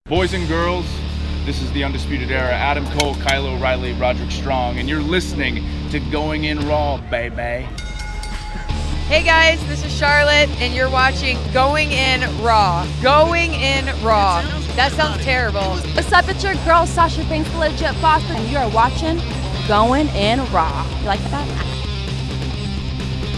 Boys and girls, this is the Undisputed Era. Adam Cole, Kyle O'Reilly, Roderick Strong, and you're listening to Going In Raw, baby. Hey guys, this is Charlotte, and you're watching Going In Raw. Going In Raw. That sounds terrible. What's up? It's your girl, Sasha Banks, the legit boss, and you are watching Going In Raw. You like that?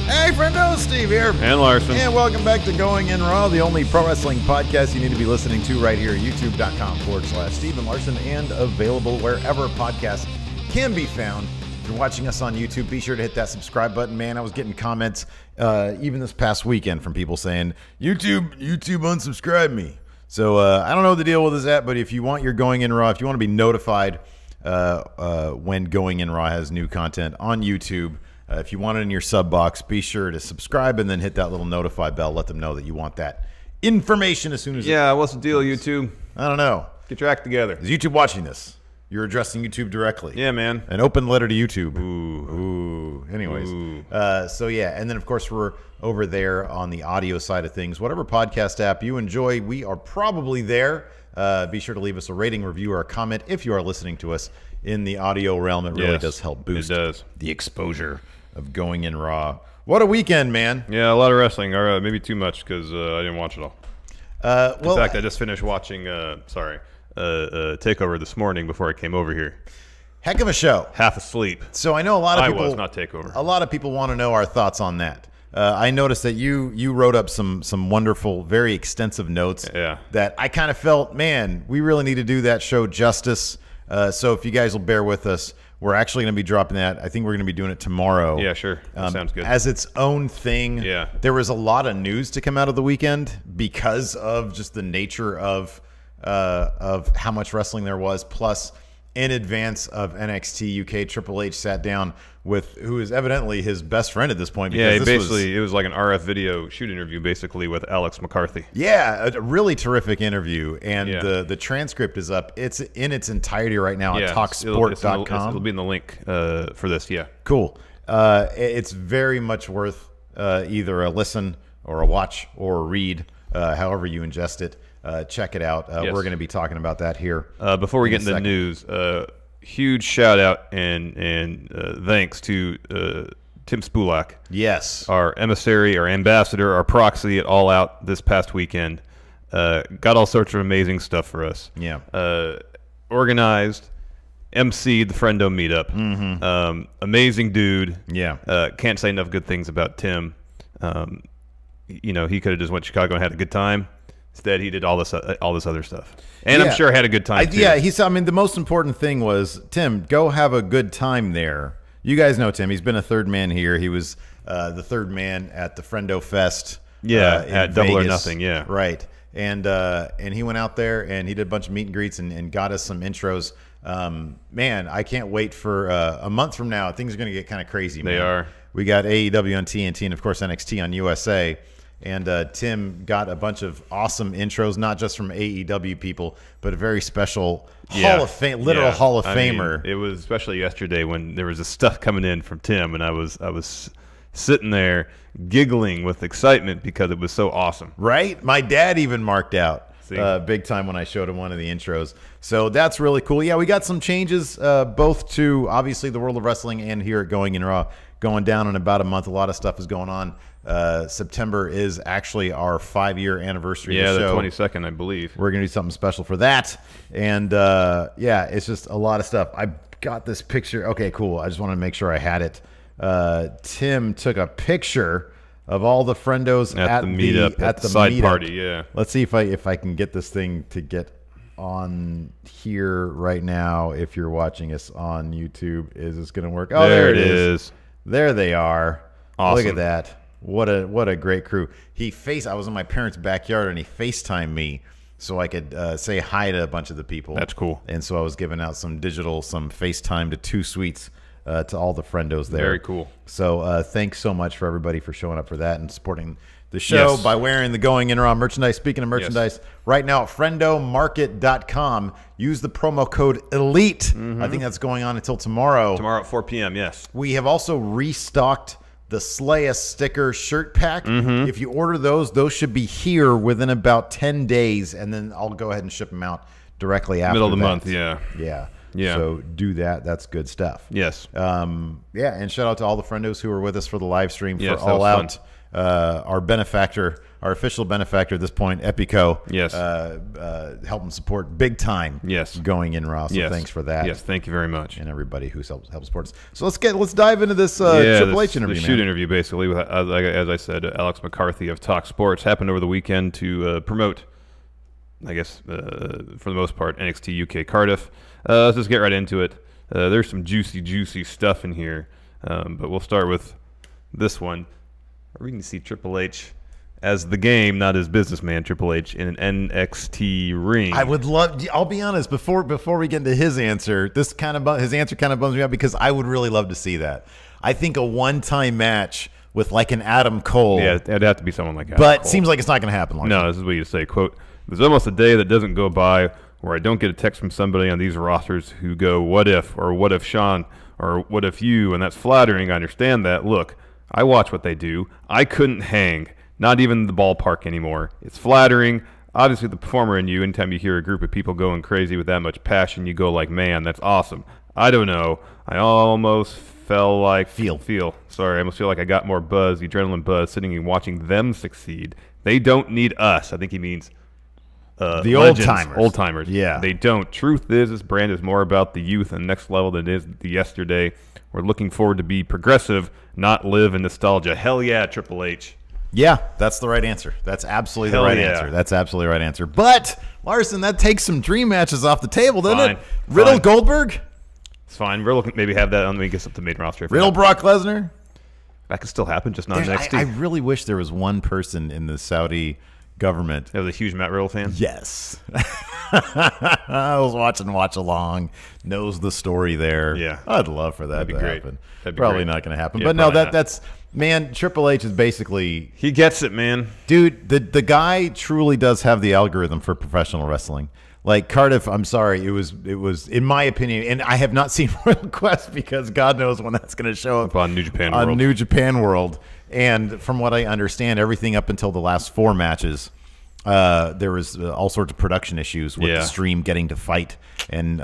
Hey, friendo, Steve here. And Larson. And welcome back to Going In Raw, the only pro wrestling podcast you need to be listening to right here at youtube.com/Steve and Larson, and available wherever podcasts can be found. If you're watching us on YouTube, be sure to hit that subscribe button. Man, I was getting comments even this past weekend from people saying, YouTube unsubscribe me. So I don't know what the deal with is at, but if you want your Going In Raw, if you want to be notified when Going In Raw has new content on YouTube, if you want it in your sub box, be sure to subscribe and then hit that little notify bell. Let them know that you want that information as soon as what's the deal, YouTube? I don't know. Get your act together. Is YouTube watching this? You're addressing YouTube directly. Yeah, man. An open letter to YouTube. Ooh. Anyways. Ooh. So, yeah. And then, of course, we're over there on the audio side of things. Whatever podcast app you enjoy, we are probably there. Be sure to leave us a rating, review, or a comment if you are listening to us in the audio realm. It really does help boost the exposure of Going In Raw. What a weekend, man. Yeah, a lot of wrestling, or maybe too much because I didn't watch it all. In fact, I just finished watching TakeOver this morning before I came over here. Heck of a show. Half asleep. So I know a lot of people. I was not TakeOver. A lot of people want to know our thoughts on that. I noticed that you wrote up some wonderful, very extensive notes. Yeah. That I kind of felt, man, we really need to do that show justice. So if you guys will bear with us, we're actually going to be dropping that. I think we're going to be doing it tomorrow. Yeah, sure. That sounds good. As its own thing. Yeah. There was a lot of news to come out of the weekend because of just the nature of how much wrestling there was. Plus, in advance of NXT UK, Triple H sat down with who is evidently his best friend at this point. Yeah, it was like an RF video shoot interview, basically, with Alex McCarthy. Yeah, a really terrific interview, and the transcript is up. It's in its entirety right now at TalkSport.com. It'll be in the link for this, yeah. Cool. It's very much worth either a listen or a watch or a read, however you ingest it. Check it out. We're going to be talking about that here. Before we get into the news, huge shout out and thanks to Tim Spulak. Yes. Our emissary, our ambassador, our proxy at All Out this past weekend. Got all sorts of amazing stuff for us. Yeah. Organized, MC'd the Friendo meetup. Mm-hmm. Amazing dude. Yeah. Can't say enough good things about Tim. He could have just went to Chicago and had a good time. Instead, he did all this other stuff, and I'm sure had a good time too. Yeah, the most important thing was, Tim, go have a good time there. You guys know Tim; he's been a third man here. He was the third man at the Friendo Fest. Yeah, at Double or Vegas. Nothing. Yeah, right. And he went out there and he did a bunch of meet and greets and got us some intros. Man, I can't wait for a month from now. Things are going to get kind of crazy. They are. We got AEW on TNT and of course NXT on USA. And Tim got a bunch of awesome intros, not just from AEW people, but a very special Hall of Fame, Hall of Famer. It was especially yesterday when there was this stuff coming in from Tim, and I was sitting there giggling with excitement because it was so awesome. Right? My dad even marked out big time when I showed him one of the intros. So that's really cool. Yeah, we got some changes both to, obviously, the world of wrestling and here at Going In Raw. Going down in about a month. A lot of stuff is going on. September is actually our 5-year anniversary of the show. The 22nd, I believe. We're going to do something special for that. And, it's just a lot of stuff. I got this picture. Okay, cool. I just wanted to make sure I had it. Tim took a picture of all the friendos at the meetup, at the side meetup. Party, yeah. Let's see if I can get this thing to get on here right now. If you're watching us on YouTube, is this going to work? Oh, there it is. There they are. Awesome. Look at that. What a great crew. I was in my parents' backyard and he FaceTimed me so I could say hi to a bunch of the people. That's cool. And so I was giving out some FaceTime to 2 suites to all the friendos there. Very cool. So thanks so much for everybody for showing up for that and supporting the show by wearing the Going In Raw merchandise. Speaking of merchandise, right now at friendomarket.com, use the promo code ELITE. I think that's going on until tomorrow. Tomorrow at 4 p.m., yes. We have also restocked the SLAYEST sticker shirt pack. If you order those should be here within about 10 days, and then I'll go ahead and ship them out directly after middle of the that. month. Yeah. So do that. That's good stuff. Yes. And shout out to all the friendos who were with us for the live stream for Yes, All Out. Our benefactor, our official benefactor at this point, Epico. Yes. Helping support big time. Yes. Going in Raw. So thanks for that. Yes. Thank you very much. And everybody who's helped support us. So let's dive into this Triple H interview. The shoot interview, basically, with, as I said, Alex McCarthy of Talk Sports happened over the weekend to promote, I guess, for the most part, NXT UK Cardiff. Let's just get right into it. There's some juicy stuff in here, but we'll start with this one. We can see Triple H as the game, not as businessman. Triple H in an NXT ring. I would love. I'll be honest. Before we get into his answer, his answer kind of bums me out because I would really love to see that. I think a one-time match with like an Adam Cole. Yeah, it'd have to be someone like Adam But Cole. Seems like it's not going to happen. No, this is what you say. Quote: "There's almost a day that doesn't go by where I don't get a text from somebody on these rosters who go, 'What if?' or 'What if Sean?' or 'What if you?' And that's flattering. I understand that. Look, I watch what they do. I couldn't hang. Not even the ballpark anymore. It's flattering. Obviously, the performer in you, anytime you hear a group of people going crazy with that much passion, you go like, man, that's awesome. I don't know. I almost feel like I almost feel like I got more buzz, adrenaline buzz, sitting and watching them succeed. They don't need us." I think he means the old timers. Yeah. They don't. Truth is, this brand is more about the youth and next level than it is the yesterday. We're looking forward to be progressive, not live in nostalgia. Hell yeah, Triple H. Yeah, that's the right answer. That's absolutely the right answer. That's absolutely the right answer. But, Larson, that takes some dream matches off the table, doesn't it? Riddle Goldberg? It's fine. Riddle can maybe have that on when he gets up to main roster. Riddle Brock Lesnar? That could still happen, just not in NXT. I really wish there was one person in the Saudi government that was a huge Matt Riddle fan. Yes. I was watching Watch Along, knows the story there. Yeah. I'd love for that to happen. That'd be probably great. not going to happen. Yeah, but no, not. that's man, Triple H is basically, he gets it, man. Dude, the guy truly does have the algorithm for professional wrestling. Like Cardiff, I'm sorry, it was in my opinion, and I have not seen Royal Quest because God knows when that's going to show up on New Japan on World. New Japan World. And from what I understand, everything up until the last 4 matches, there was all sorts of production issues with the stream getting to fight, and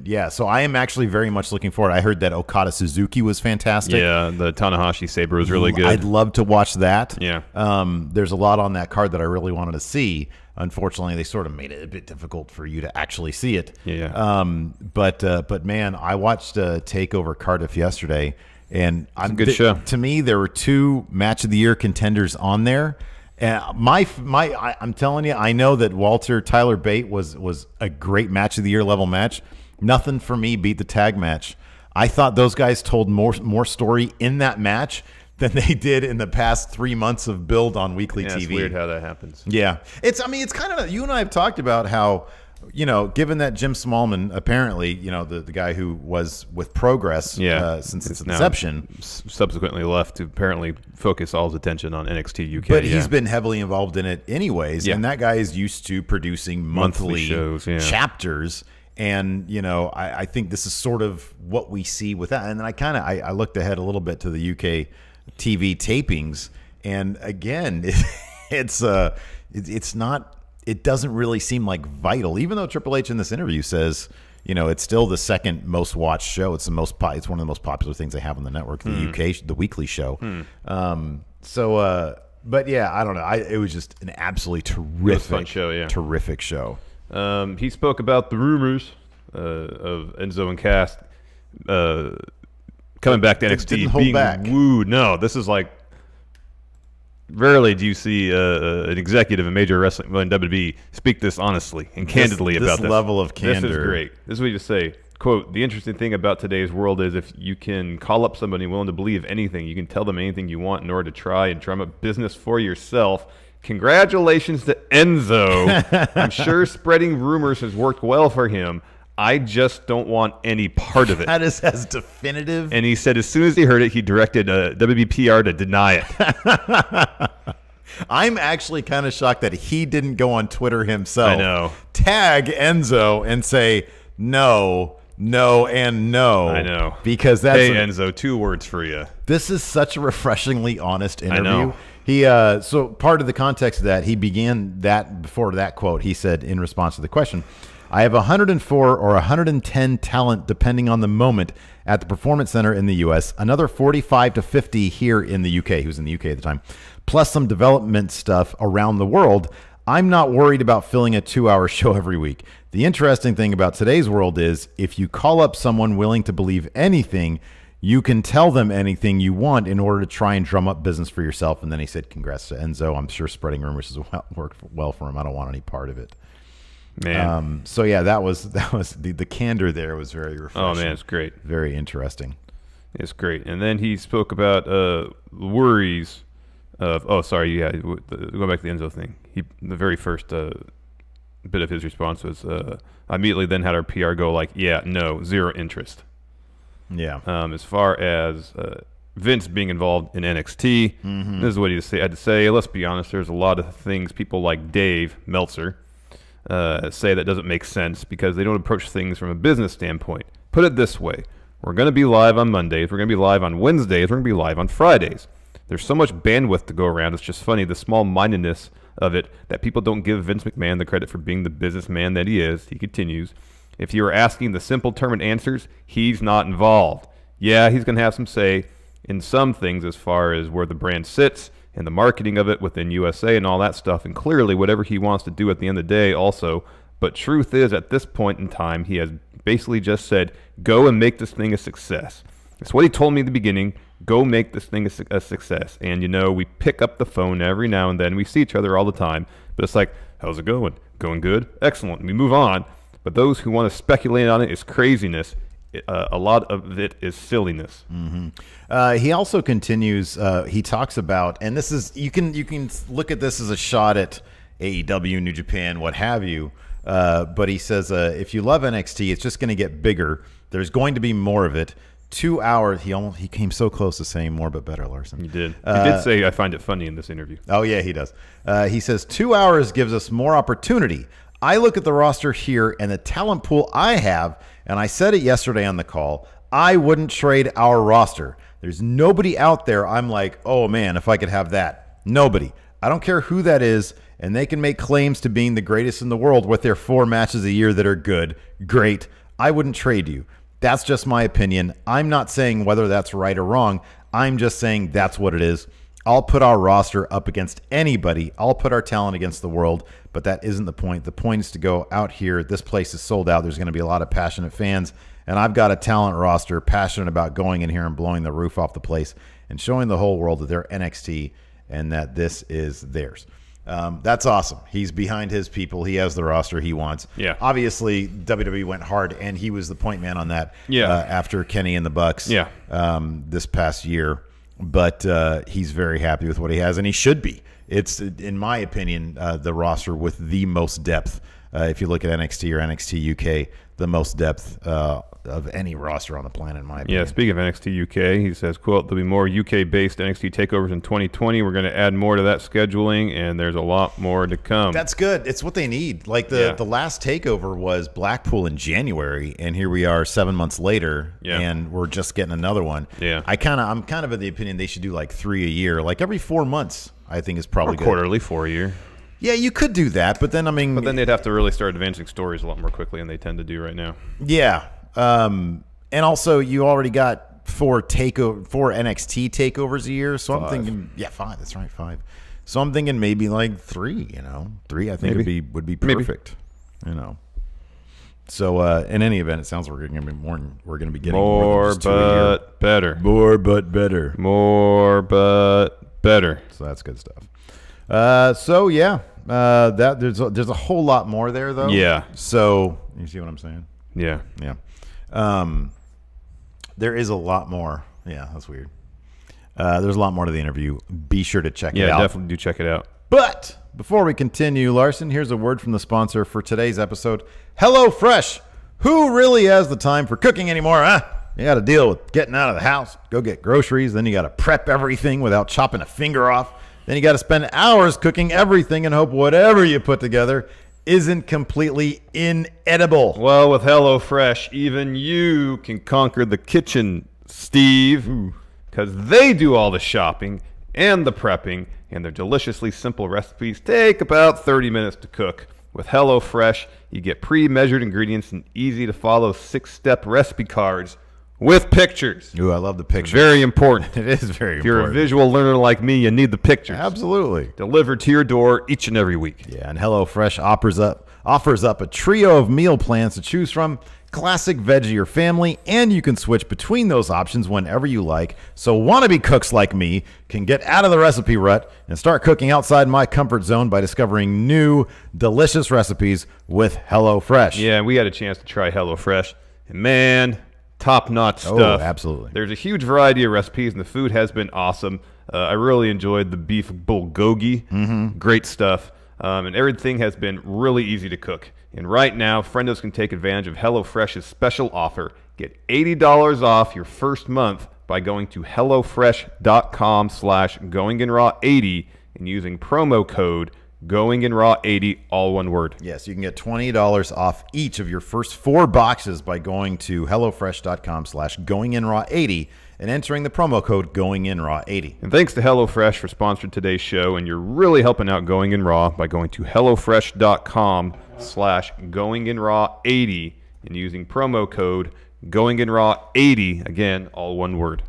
yeah. So I am actually very much looking forward. I heard that Okada Suzuki was fantastic. Yeah, the Tanahashi Sabre was really good. I'd love to watch that. Yeah. There's a lot on that card that I really wanted to see. Unfortunately, they sort of made it a bit difficult for you to actually see it. Yeah. But man, I watched TakeOver Cardiff yesterday, and it's a good show. To me, there were 2 match of the year contenders on there. I'm telling you, I know that Walter Tyler Bate was a great match of the year level match. Nothing for me beat the tag match. I thought those guys told more story in that match than they did in the past 3 months of build on weekly TV. It's weird how that happens. Yeah, it's kind of, you and I have talked about how, given that Jim Smallman, apparently, the guy who was with Progress since its inception, subsequently left to apparently focus all his attention on NXT UK. But he's been heavily involved in it anyways, and that guy is used to producing monthly shows, chapters. And, I think this is sort of what we see with that. And then I looked ahead a little bit to the UK TV tapings, and again, it's not. It doesn't really seem like vital, even though Triple H in this interview says, it's still the second most watched show. It's one of the most popular things they have on the network, the UK, the weekly show. But yeah, I don't know. It was just an absolutely terrific show. Yeah, terrific show. He spoke about the rumors of Enzo and Cass coming back to NXT, being wooed. No, this is like, rarely do you see an executive in major wrestling, in WWE, speak this honestly and candidly about this. This level of candor. This is great. This is what you say. Quote, "The interesting thing about today's world is if you can call up somebody willing to believe anything, you can tell them anything you want in order to try and drum up business for yourself. Congratulations to Enzo. I'm sure spreading rumors has worked well for him. I just don't want any part of it." That is as definitive. And he said as soon as he heard it, he directed WBPR to deny it. I'm actually kind of shocked that he didn't go on Twitter himself. I know. Tag Enzo and say no, and no. I know. Because that's... Hey, Enzo, 2 words for you. This is such a refreshingly honest interview. I know. So part of the context of that, he began that before that quote. He said in response to the question, I have 104 or 110 talent depending on the moment at the Performance Center in the U.S., another 45 to 50 here in the U.K., he was in the U.K. at the time, plus some development stuff around the world. I'm not worried about filling a 2-hour show every week. The interesting thing about today's world is if you call up someone willing to believe anything, you can tell them anything you want in order to try and drum up business for yourself. And then he said, congrats to Enzo. I'm sure spreading rumors has worked well for him. I don't want any part of it. Man. So yeah, that was the candor there was very refreshing. Oh man, it's great. Very interesting. It's great. And then he spoke about worries of, going back to the Enzo thing. The very first bit of his response was, I immediately then had our PR go like, yeah, no, zero interest. Yeah. As far as Vince being involved in NXT, this is what he had to say. Let's be honest, there's a lot of things people like Dave Meltzer say that doesn't make sense because they don't approach things from a business standpoint. Put it this way. We're going to be live on Mondays. We're going to be live on Wednesdays. We're going to be live on Fridays. There's so much bandwidth to go around. It's just funny, the small-mindedness of it, that people don't give Vince McMahon the credit for being the businessman that he is. He continues. If you are asking the simple term and answers, he's not involved. Yeah, he's going to have some say in some things as far as where the brand sits and the marketing of it within USA and all that stuff, and clearly whatever he wants to do at the end of the day also. But truth is, at this point in time, he has basically just said, go and make this thing a success. That's what he told me at the beginning. Go make this thing a success. And, we pick up the phone every now and then. We see each other all the time. But it's like, how's it going? Going good? Excellent. And we move on. But those who want to speculate on it is craziness. A lot of it is silliness. Mm-hmm. He also continues. He talks about, and this is you can look at this as a shot at AEW, New Japan, what have you. But he says if you love NXT, it's just going to get bigger. There's going to be more of it. 2 hours. He came so close to saying more but better, Larson. He did. He did say I find it funny in this interview. Oh yeah, he does. He says 2 hours gives us more opportunity. I look at the roster here and the talent pool I have, and I said it yesterday on the call, I wouldn't trade our roster. There's nobody out there I'm like, oh man, if I could have that. Nobody. I don't care who that is, and they can make claims to being the greatest in the world with their 4 matches a year that are good. Great. I wouldn't trade you. That's just my opinion. I'm not saying whether that's right or wrong. I'm just saying that's what it is. I'll put our roster up against anybody. I'll put our talent against the world, but that isn't the point. The point is to go out here. This place is sold out. There's going to be a lot of passionate fans, and I've got a talent roster passionate about going in here and blowing the roof off the place and showing the whole world that they're NXT and that this is theirs. That's awesome. He's behind his people. He has the roster he wants. Yeah. Obviously, WWE went hard, and he was the point man on that after Kenny and the Bucks this past year. But he's very happy with what he has, and he should be. It's, in my opinion, the roster with the most depth. If you look at NXT or NXT UK, the most depth of any roster on the planet, in my opinion. Yeah, speaking of NXT UK, he says, quote, there'll be more UK-based NXT takeovers in 2020. We're going to add more to that scheduling, and there's a lot more to come. That's good. It's what they need. Like the last takeover was Blackpool in January, and here we are 7 months later, and we're just getting another one. Yeah. I'm kind of of the opinion they should do like 3 a year. Like every 4 months, I think is probably good. Quarterly, 4 a year. Yeah, you could do that, but then, But then they'd have to really start advancing stories a lot more quickly than they tend to do right now. Yeah. And also, you already got 4 NXT takeovers a year, so 5. I'm thinking, 5, that's right, 5. So I'm thinking maybe like 3, 3 I think would be perfect, So in any event, it sounds like we're going to be getting more but better. More but better. More but better. So that's good stuff. That there's a whole lot more there though. Yeah. So you see what I'm saying? Yeah. Yeah. There is a lot more. Yeah, that's weird. There's a lot more to the interview. Be sure to check it out. Yeah, definitely do check it out. But before we continue, Larson, here's a word from the sponsor for today's episode. HelloFresh. Who really has the time for cooking anymore, huh? You got to deal with getting out of the house, go get groceries, then you got to prep everything without chopping a finger off. Then you got to spend hours cooking everything and hope whatever you put together isn't completely inedible. Well, with HelloFresh, even you can conquer the kitchen, Steve, because they do all the shopping and the prepping, and their deliciously simple recipes take about 30 minutes to cook. With HelloFresh, you get pre-measured ingredients and easy-to-follow 6-step recipe cards with pictures. Ooh, I love the pictures. Very important. It is very important. If you're a visual learner like me, you need the pictures. Absolutely. Delivered to your door each and every week. Yeah, and HelloFresh offers up a trio of meal plans to choose from. Classic, veggie, or family, and you can switch between those options whenever you like. So wannabe cooks like me can get out of the recipe rut and start cooking outside my comfort zone by discovering new, delicious recipes with HelloFresh. Yeah, we had a chance to try HelloFresh, and man, top-notch stuff. Oh, absolutely. There's a huge variety of recipes, and the food has been awesome. I really enjoyed the beef bulgogi. Mm-hmm. Great stuff. And everything has been really easy to cook. And right now, friendos can take advantage of HelloFresh's special offer. Get $80 off your first month by going to HelloFresh.com/GoingInRaw80 and using promo code GoingInRaw80, all one word. Yes, you can get $20 off each of your first 4 boxes by going to HelloFresh.com/GoingInRaw80 and entering the promo code GoingInRaw80. And thanks to HelloFresh for sponsoring today's show, and you're really helping out Going In Raw by going to HelloFresh.com/GoingInRaw80 and using promo code GoingInRaw80, again, all one word.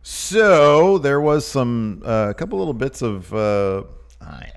So there was a couple little bits of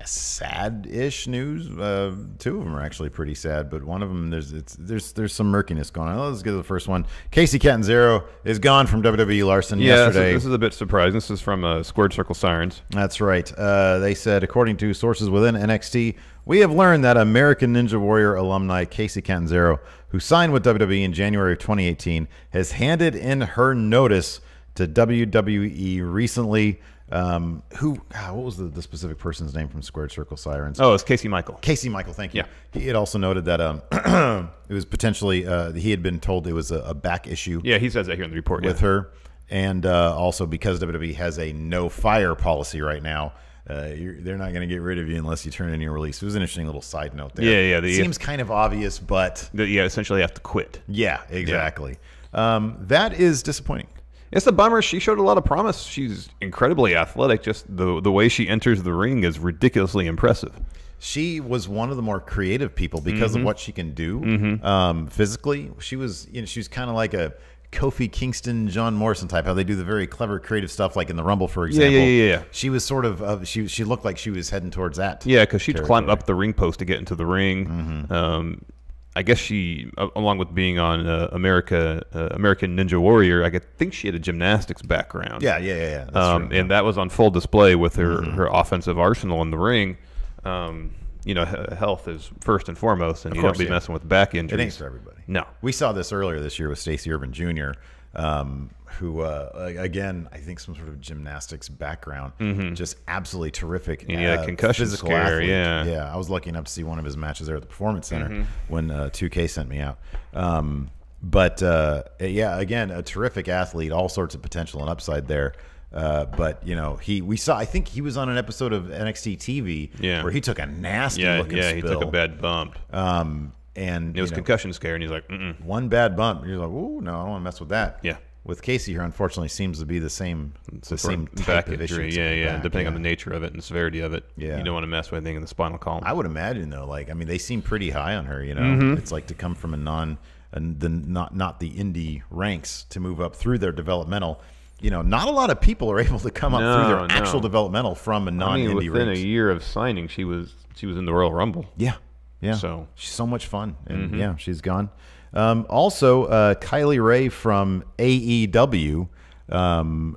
sad-ish news. 2 of them are actually pretty sad, but one of them there's some murkiness going on. Let's get to the first one. Casey Catanzaro is gone from WWE. Larson yesterday. This is a bit surprising. This is from Squared Circle Sirens. That's right. They said, according to sources within NXT, we have learned that American Ninja Warrior alumni Casey Catanzaro, who signed with WWE in January of 2018, has handed in her notice to WWE recently. What was the specific person's name from Squared Circle Sirens? Oh, it's Casey Michael. Casey Michael, thank you. Yeah. He had also noted that it was potentially he had been told it was a back issue. Yeah, he says that here in the report. With her, and also because WWE has a no fire policy right now. They're not going to get rid of you unless you turn in your release. It was an interesting little side note there. Yeah. It seems kind of obvious, but essentially have to quit. Yeah, exactly. Yeah. That is disappointing. It's a bummer. She showed a lot of promise. She's incredibly athletic. Just the way she enters the ring is ridiculously impressive. She was one of the more creative people because of what she can do physically. She was kind of like a Kofi Kingston, John Morrison type. How they do the very clever, creative stuff, like in the Rumble, for example. Yeah. She was sort of she looked like she was heading towards that. Yeah, because she'd climb up the ring post to get into the ring. I guess she, along with being on American Ninja Warrior, I think she had a gymnastics background. Yeah. That's true. And that was on full display with her offensive arsenal in the ring. Health is first and foremost, and you don't be messing with back injuries. It ain't for everybody. No. We saw this earlier this year with Stacey Irvin Jr., who, again, I think some sort of gymnastics background, just absolutely terrific. And he had a concussion scare, athlete. yeah. I was lucky enough to see one of his matches there at the Performance Center when 2K sent me out. Again, a terrific athlete, all sorts of potential and upside there. I think he was on an episode of NXT TV where he took a nasty looking spill. He took a bad bump. And it was concussion scare, and he's like, one bad bump. You're like, ooh, no, I don't want to mess with that. Yeah. With Casey here, unfortunately, seems to be the same type back of injury. issue. Depending on the nature of it and the severity of it. Yeah. You don't want to mess with anything in the spinal column. I would imagine though, they seem pretty high on her. It's like to come from not the indie ranks to move up through their developmental. Not a lot of people are able to come up through their actual developmental from a non-indie within ranks. a year of signing, she was in the Royal Rumble. Yeah. So she's so much fun, and she's gone. Also, Kylie Ray from AEW,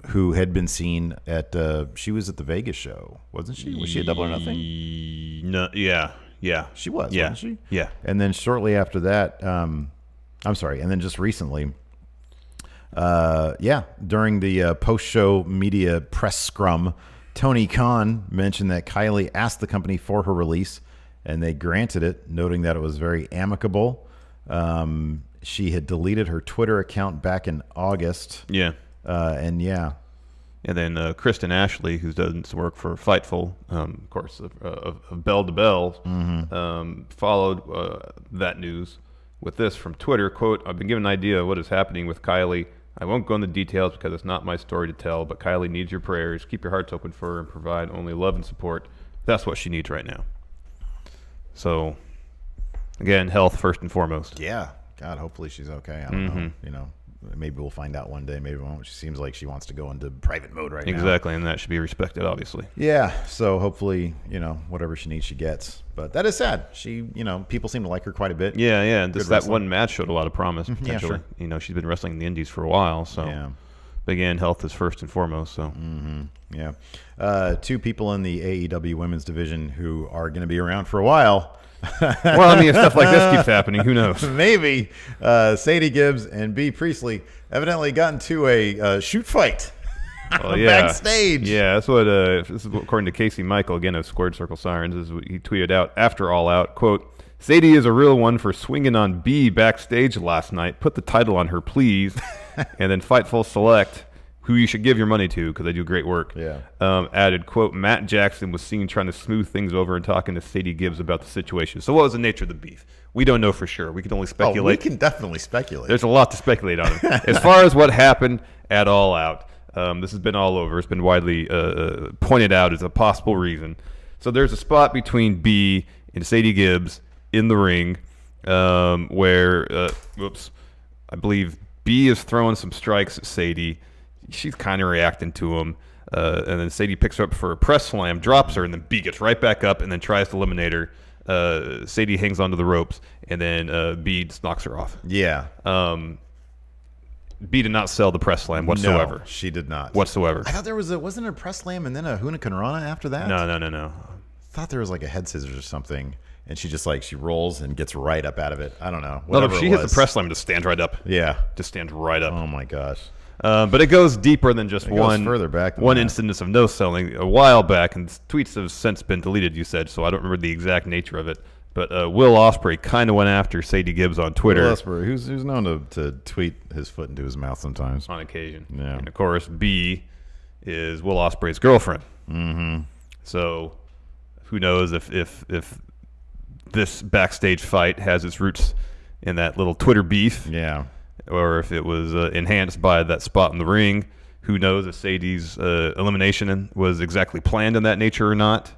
who had been seen at she was at the Vegas show, wasn't she? Was she at Double or Nothing? No, yeah, she was, wasn't she? Yeah. And then shortly after that, and then just recently, during the post-show media press scrum, Tony Khan mentioned that Kylie asked the company for her release, and they granted it, noting that it was very amicable. She had deleted her Twitter account back in August. Yeah. And then Kristen Ashley, who does some work for Fightful, of course, of Bell to Bell, followed that news with this from Twitter. Quote, I've been given an idea of what is happening with Kylie. I won't go into details because it's not my story to tell, but Kylie needs your prayers. Keep your hearts open for her and provide only love and support. That's what she needs right now. So, again, health first and foremost. Yeah. God, hopefully she's okay. I don't know. You know, maybe we'll find out one day. Maybe we won't. She seems like she wants to go into private mode right now. Exactly, and that should be respected, obviously. Yeah. So hopefully, you know, whatever she needs, she gets. But that is sad. She, you know, people seem to like her quite a bit. Yeah, yeah. Just that one match showed a lot of promise, potentially. Yeah, sure. You know, she's been wrestling in the indies for a while, so. Yeah. But again, health is first and foremost, so. Yeah. 2 people in the AEW women's division who are going to be around for a while. Well, I mean, if stuff like this keeps happening, who knows? Maybe. Sadie Gibbs and B. Priestley evidently got into a shoot fight backstage. Yeah, that's what, this is according to Casey Michael, again, of Squared Circle Sirens, is what he tweeted out after All Out, quote, Sadie is a real one for swinging on B backstage last night. Put the title on her, please. And then Fightful Select, who you should give your money to because they do great work, added, quote, Matt Jackson was seen trying to smooth things over and talking to Sadie Gibbs about the situation. So what was the nature of the beef? We don't know for sure. We can only speculate. We can definitely speculate. There's a lot to speculate on. As far as what happened at All Out, this has been all over. It's been widely pointed out as a possible reason. So there's a spot between B and Sadie Gibbs in the ring where, I believe B is throwing some strikes at Sadie. She's kind of reacting to him, and then Sadie picks her up for a press slam, drops her, and then B gets right back up and then tries to eliminate her. Sadie hangs onto the ropes, and then B just knocks her off. Yeah. B did not sell the press slam whatsoever. No, she did not. Whatsoever. I thought there wasn't a press slam and then a Hurricanrana after that? No. I thought there was like a head scissors or something, and she just she rolls and gets right up out of it. I don't know. No, she hits the press slam and just stands right up. Yeah. Just stands right up. Oh, my gosh. But it goes deeper than just further back than one that. instance of no selling a while back, and tweets have since been deleted, you said, so I don't remember the exact nature of it. But Will Ospreay kind of went after Sadie Gibbs on Twitter. Will Ospreay, who's known to tweet his foot into his mouth sometimes. On occasion. Yeah. And, of course, B is Will Ospreay's girlfriend. Mm-hmm. So who knows if this backstage fight has its roots in that little Twitter beef. Yeah. Or if it was enhanced by that spot in the ring. Who knows if Sadie's elimination was exactly planned in that nature or not.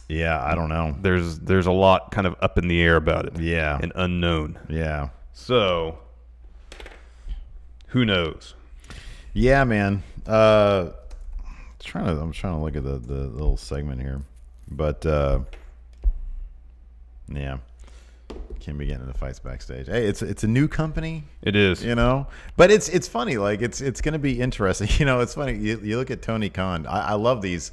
Yeah, I don't know. There's a lot kind of up in the air about it. Yeah. And unknown. Yeah. So, who knows? Yeah, man. I'm trying to look at the little segment here. But, yeah. Can't be getting into fights backstage. Hey, it's a new company. It is, you know. But it's funny. Like it's going to be interesting. You know, it's funny. You look at Tony Khan. I love these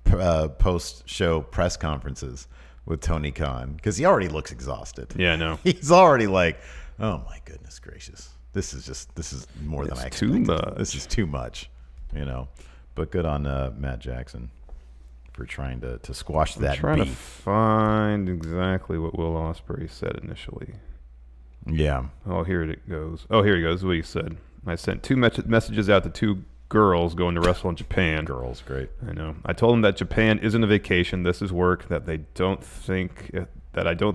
post-show press conferences with Tony Khan because he already looks exhausted. Yeah, I know. He's already like, oh my goodness gracious, this is more than I expected. Too much. This is too much. You know. But good on Matt Jackson for trying to squash that beef. Trying to find exactly what Will Ospreay said initially. Yeah. Oh, here it goes. Oh, here he goes. What he said. I sent 2 messages out to 2 girls going to wrestle in Japan. Girls, great. I know. I told them that Japan isn't a vacation. This is work. That I don't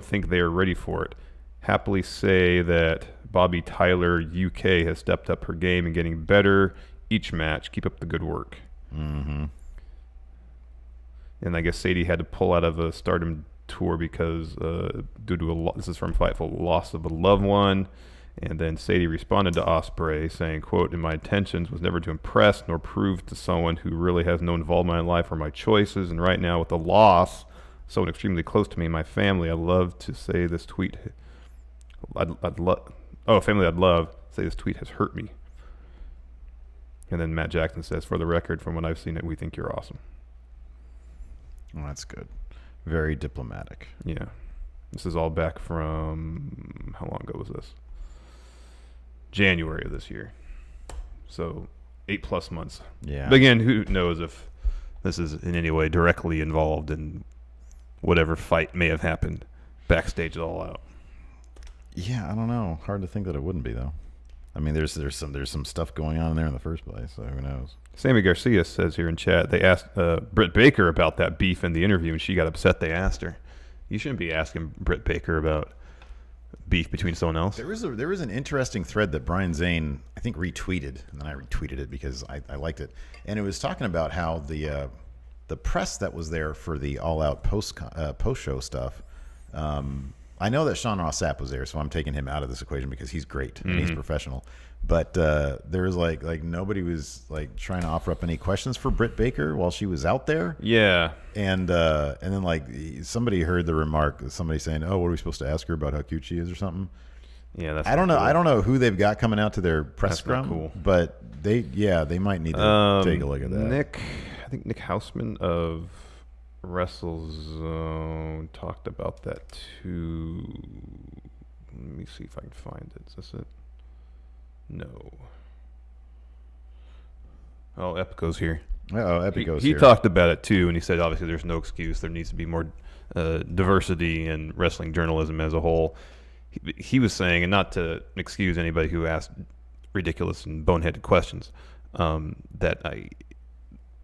think they are ready for it. Happily say that Bobby Tyler UK has stepped up her game and getting better each match. Keep up the good work. Mm-hmm. And I guess Sadie had to pull out of a Stardom tour because due to this is from Fightful, loss of a loved one. And then Sadie responded to Ospreay saying, quote, "And my intentions was never to impress nor prove to someone who really has no involvement in my life or my choices. And right now with the loss, someone extremely close to me, my family, I'd love to say this tweet. Family I'd love to say this tweet has hurt me." And then Matt Jackson says, "For the record, from what I've seen, we think you're awesome." Well, that's good. Very diplomatic. Yeah. This is all back from, how long ago was this? January of this year. So 8+ months. Yeah. But again, who knows if this is in any way directly involved in whatever fight may have happened backstage All Out. Yeah, I don't know. Hard to think that it wouldn't be though. I mean, there's some stuff going on in there in the first place, so who knows? Sammy Garcia says here in chat, they asked Britt Baker about that beef in the interview, and she got upset they asked her. You shouldn't be asking Britt Baker about beef between someone else. There was an interesting thread that Brian Zane, I think, retweeted, and then I retweeted it because I liked it. And it was talking about how the press that was there for the All Out post-show stuff, I know that Sean Ross Sapp was there, so I'm taking him out of this equation because he's great and he's professional. But there was like nobody was like trying to offer up any questions for Britt Baker while she was out there. Yeah, and then like somebody heard the remark, somebody saying, "Oh, what are we supposed to ask her about how cute she is or something?" Yeah, that's. I don't know. Cool. I don't know who they've got coming out to their press scrum, cool. but they might need to take a look at that. I think Nick Hausman of WrestleZone talked about that too. Let me see if I can find it. Is this it? No. Oh, Epico's here. Epico's he here. He talked about it too, and he said obviously there's no excuse. There needs to be more diversity in wrestling journalism as a whole. He was saying, and not to excuse anybody who asked ridiculous and boneheaded questions,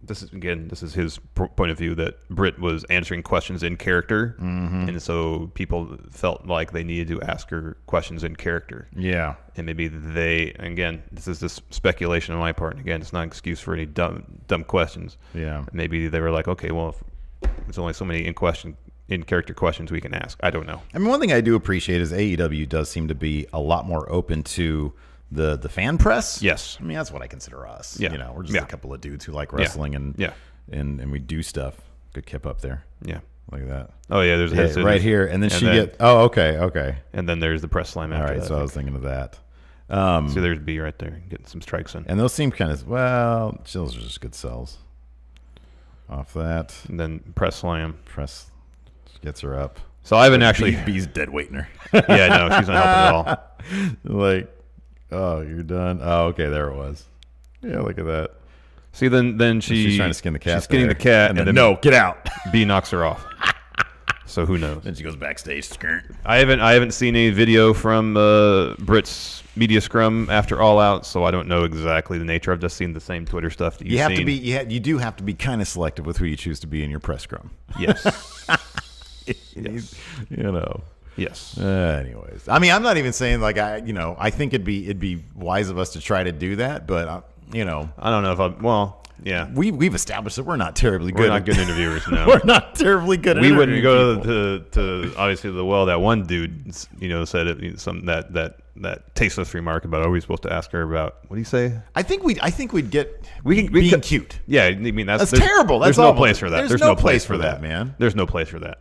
this is his point of view, that Britt was answering questions in character, and so people felt like they needed to ask her questions in character. Yeah. And maybe this is this speculation on my part, and again, it's not an excuse for any dumb questions. Yeah. Maybe they were like, okay, well, there's only so many in character questions we can ask. I don't know. I mean, one thing I do appreciate is AEW does seem to be a lot more open to the fan press. Yes. I mean, that's what I consider us. Yeah. You know, we're just a couple of dudes who like wrestling and we do stuff. Good Kip up there. Yeah. Look at that. Oh yeah, there's a right here. And then okay. And then there's the press slam after that. All right, so I was thinking of that. So there's B right there, getting some strikes in. And those seem kind of, those are just good sells. Off that. And then press slam. Press gets her up. So I haven't actually... B's dead weighting her. Yeah, no, she's not helping at all. Like, oh, you're done? Oh, okay, there it was. Yeah, look at that. See, then she's trying to skin the cat. She's skinning the cat, and then no, get out. B knocks her off. So who knows? Then she goes backstage. Skirt. I haven't seen any video from Britt's media scrum after All Out, so I don't know exactly the nature. I've just seen the same Twitter stuff that you've seen. You do have to be kind of selective with who you choose to be in your press scrum. Yes. Yes. You know. Yes. Anyways, I mean, I'm not even saying like I think it'd be wise of us to try to do that, but I don't know if yeah. We've established that we're not terribly good. We're not good interviewers. No, we're not terribly good. We wouldn't go to obviously the well. That one dude, said something that tasteless remark about, are we supposed to ask her about, what do you say? I think we'd get being cute. Yeah, I mean that's terrible. There's no place for that. There's no place for that, man. There's no place for that.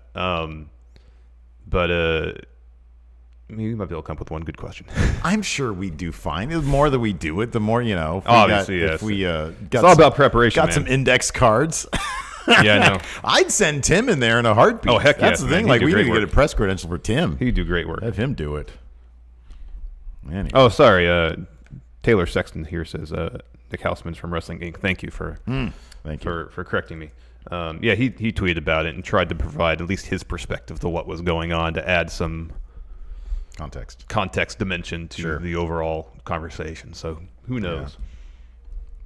But we might be able to come up with one good question. I'm sure we do fine. The more that we do it, the more, Obviously, yes. If we it's all about preparation. Got some index cards. Yeah, I know. I'd send Tim in there in a heartbeat. Oh, heck yeah. That's the thing. Like, we need to get a press credential for Tim. He'd do great work. Have him do it. Anyway. Oh, sorry. Taylor Sexton here says, Nick Hausman's from Wrestling Inc. Thank you for correcting me. Yeah, he tweeted about it and tried to provide at least his perspective to what was going on, to add some context dimension to the overall conversation. So who knows?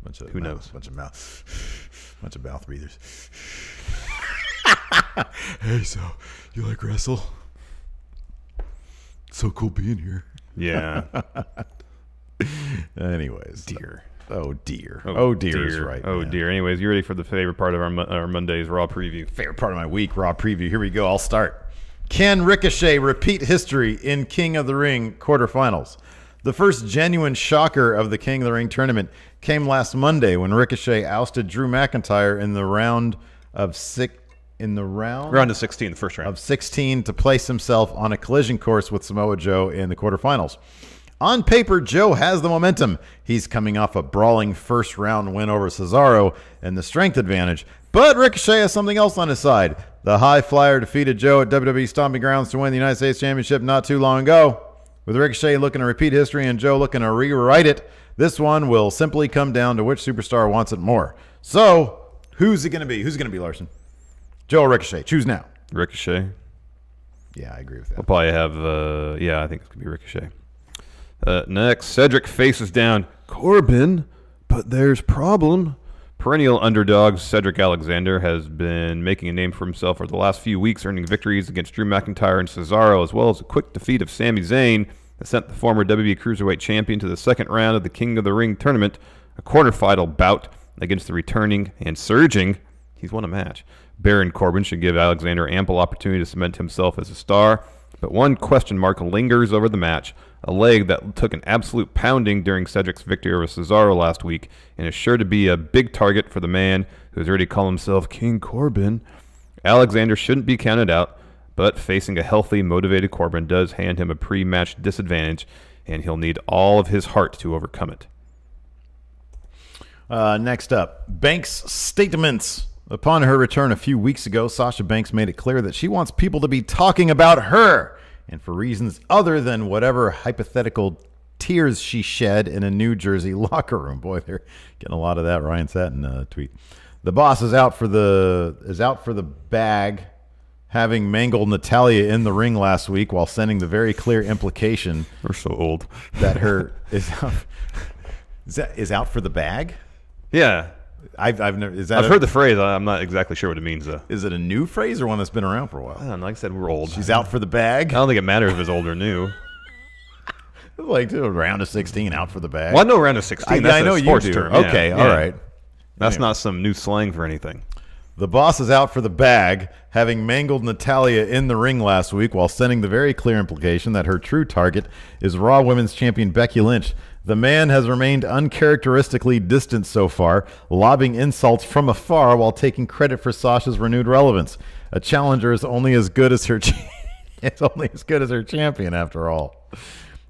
Yeah. Who knows? Bunch of mouth breathers. Hey, so you like wrestle? It's so cool being here. Yeah. Anyways, dear. Oh dear. Oh dear is right. Oh man. Dear. Anyways, you ready for the favorite part of our Monday's Raw preview? Favorite part of my week, Raw preview. Here we go. I'll start. Can Ricochet repeat history in King of the Ring quarterfinals? The first genuine shocker of the King of the Ring tournament came last Monday when Ricochet ousted Drew McIntyre in the round of 16, the first round of 16, to place himself on a collision course with Samoa Joe in the quarterfinals. On paper, Joe has the momentum. He's coming off a brawling first round win over Cesaro and the strength advantage. But Ricochet has something else on his side. The High Flyer defeated Joe at WWE Stomping Grounds to win the United States Championship not too long ago. With Ricochet looking to repeat history and Joe looking to rewrite it, this one will simply come down to which superstar wants it more. So, who's it going to be? Who's it going to be, Larson? Joe or Ricochet? Choose now. Ricochet. Yeah, I agree with that. We'll probably have, I think it's going to be Ricochet. Next, Cedric faces down Corbin, but there's problem. Perennial underdog Cedric Alexander has been making a name for himself over the last few weeks, earning victories against Drew McIntyre and Cesaro, as well as a quick defeat of Sami Zayn that sent the former WWE Cruiserweight Champion to the second round of the King of the Ring tournament, a quarterfinal bout against the returning and surging, he's won a match, Baron Corbin should give Alexander ample opportunity to cement himself as a star, but one question mark lingers over the match, a leg that took an absolute pounding during Cedric's victory over Cesaro last week and is sure to be a big target for the man who has already called himself King Corbin. Alexander shouldn't be counted out, but facing a healthy, motivated Corbin does hand him a pre-match disadvantage, and he'll need all of his heart to overcome it. Next up, Banks' statements. Upon her return a few weeks ago, Sasha Banks made it clear that she wants people to be talking about her, and for reasons other than whatever hypothetical tears she shed in a New Jersey locker room. Boy, they're getting a lot of that Ryan Satin tweet. The boss is out for the bag, having mangled Natalya in the ring last week while sending the very clear implication We're so old that her is out for the bag. Yeah. I've heard the phrase. I'm not exactly sure what it means, though. Is it a new phrase or one that's been around for a while? I don't know, like I said, we're old. She's out for the bag? I don't think it matters if it's old or new. Like round of 16, out for the bag. Well, I know round of 16. That's I know a sports you do. term. Okay, yeah. all right. That's not some new slang for anything. The boss is out for the bag, having mangled Natalya in the ring last week while sending the very clear implication that her true target is Raw Women's Champion Becky Lynch. The man has remained uncharacteristically distant so far, lobbing insults from afar while taking credit for Sasha's renewed relevance. A challenger is only as good as her champion, after all.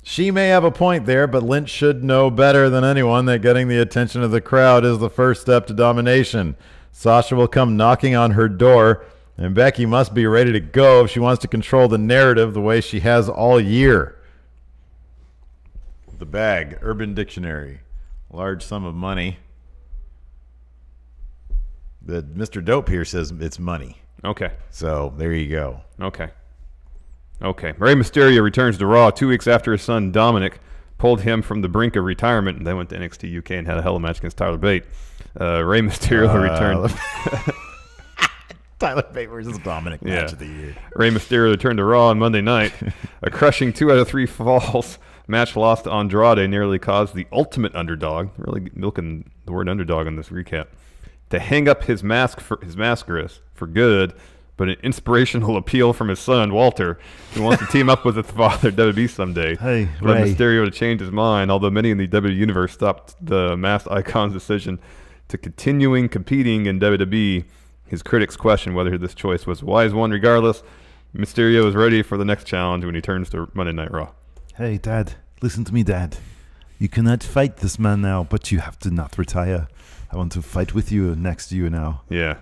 She may have a point there, but Lynch should know better than anyone that getting the attention of the crowd is the first step to domination. Sasha will come knocking on her door, and Becky must be ready to go if she wants to control the narrative the way she has all year. The bag, Urban Dictionary, large sum of money. Mr. Dope here says it's money. Okay. So there you go. Okay. Rey Mysterio returns to Raw 2 weeks after his son Dominic pulled him from the brink of retirement and then went to NXT UK and had a hell of a match against Tyler Bate. Rey Mysterio returned. Tyler Bate versus Dominic match of the year. Rey Mysterio returned to Raw on Monday night. A crushing 2 out of 3 falls match lost to Andrade nearly caused the ultimate underdog, really milking the word underdog in this recap, to hang up his mascaras for good, but an inspirational appeal from his son, Walter, who wants to team up with his father, WWE, someday. Hey, led Ray. Mysterio to change his mind, although many in the WWE universe stopped the masked icon's decision to continuing competing in WWE. His critics question whether this choice was a wise one. Regardless, Mysterio is ready for the next challenge when he turns to Monday Night Raw. Hey, Dad. Listen to me, Dad. You cannot fight this man now, but you have to not retire. I want to fight with you next to you now. Yeah.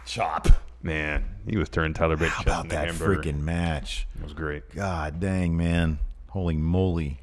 Chop. Man, he was turning Tyler Bate's How chest about into that hamburger. freaking match? It was great. God dang, man. Holy moly.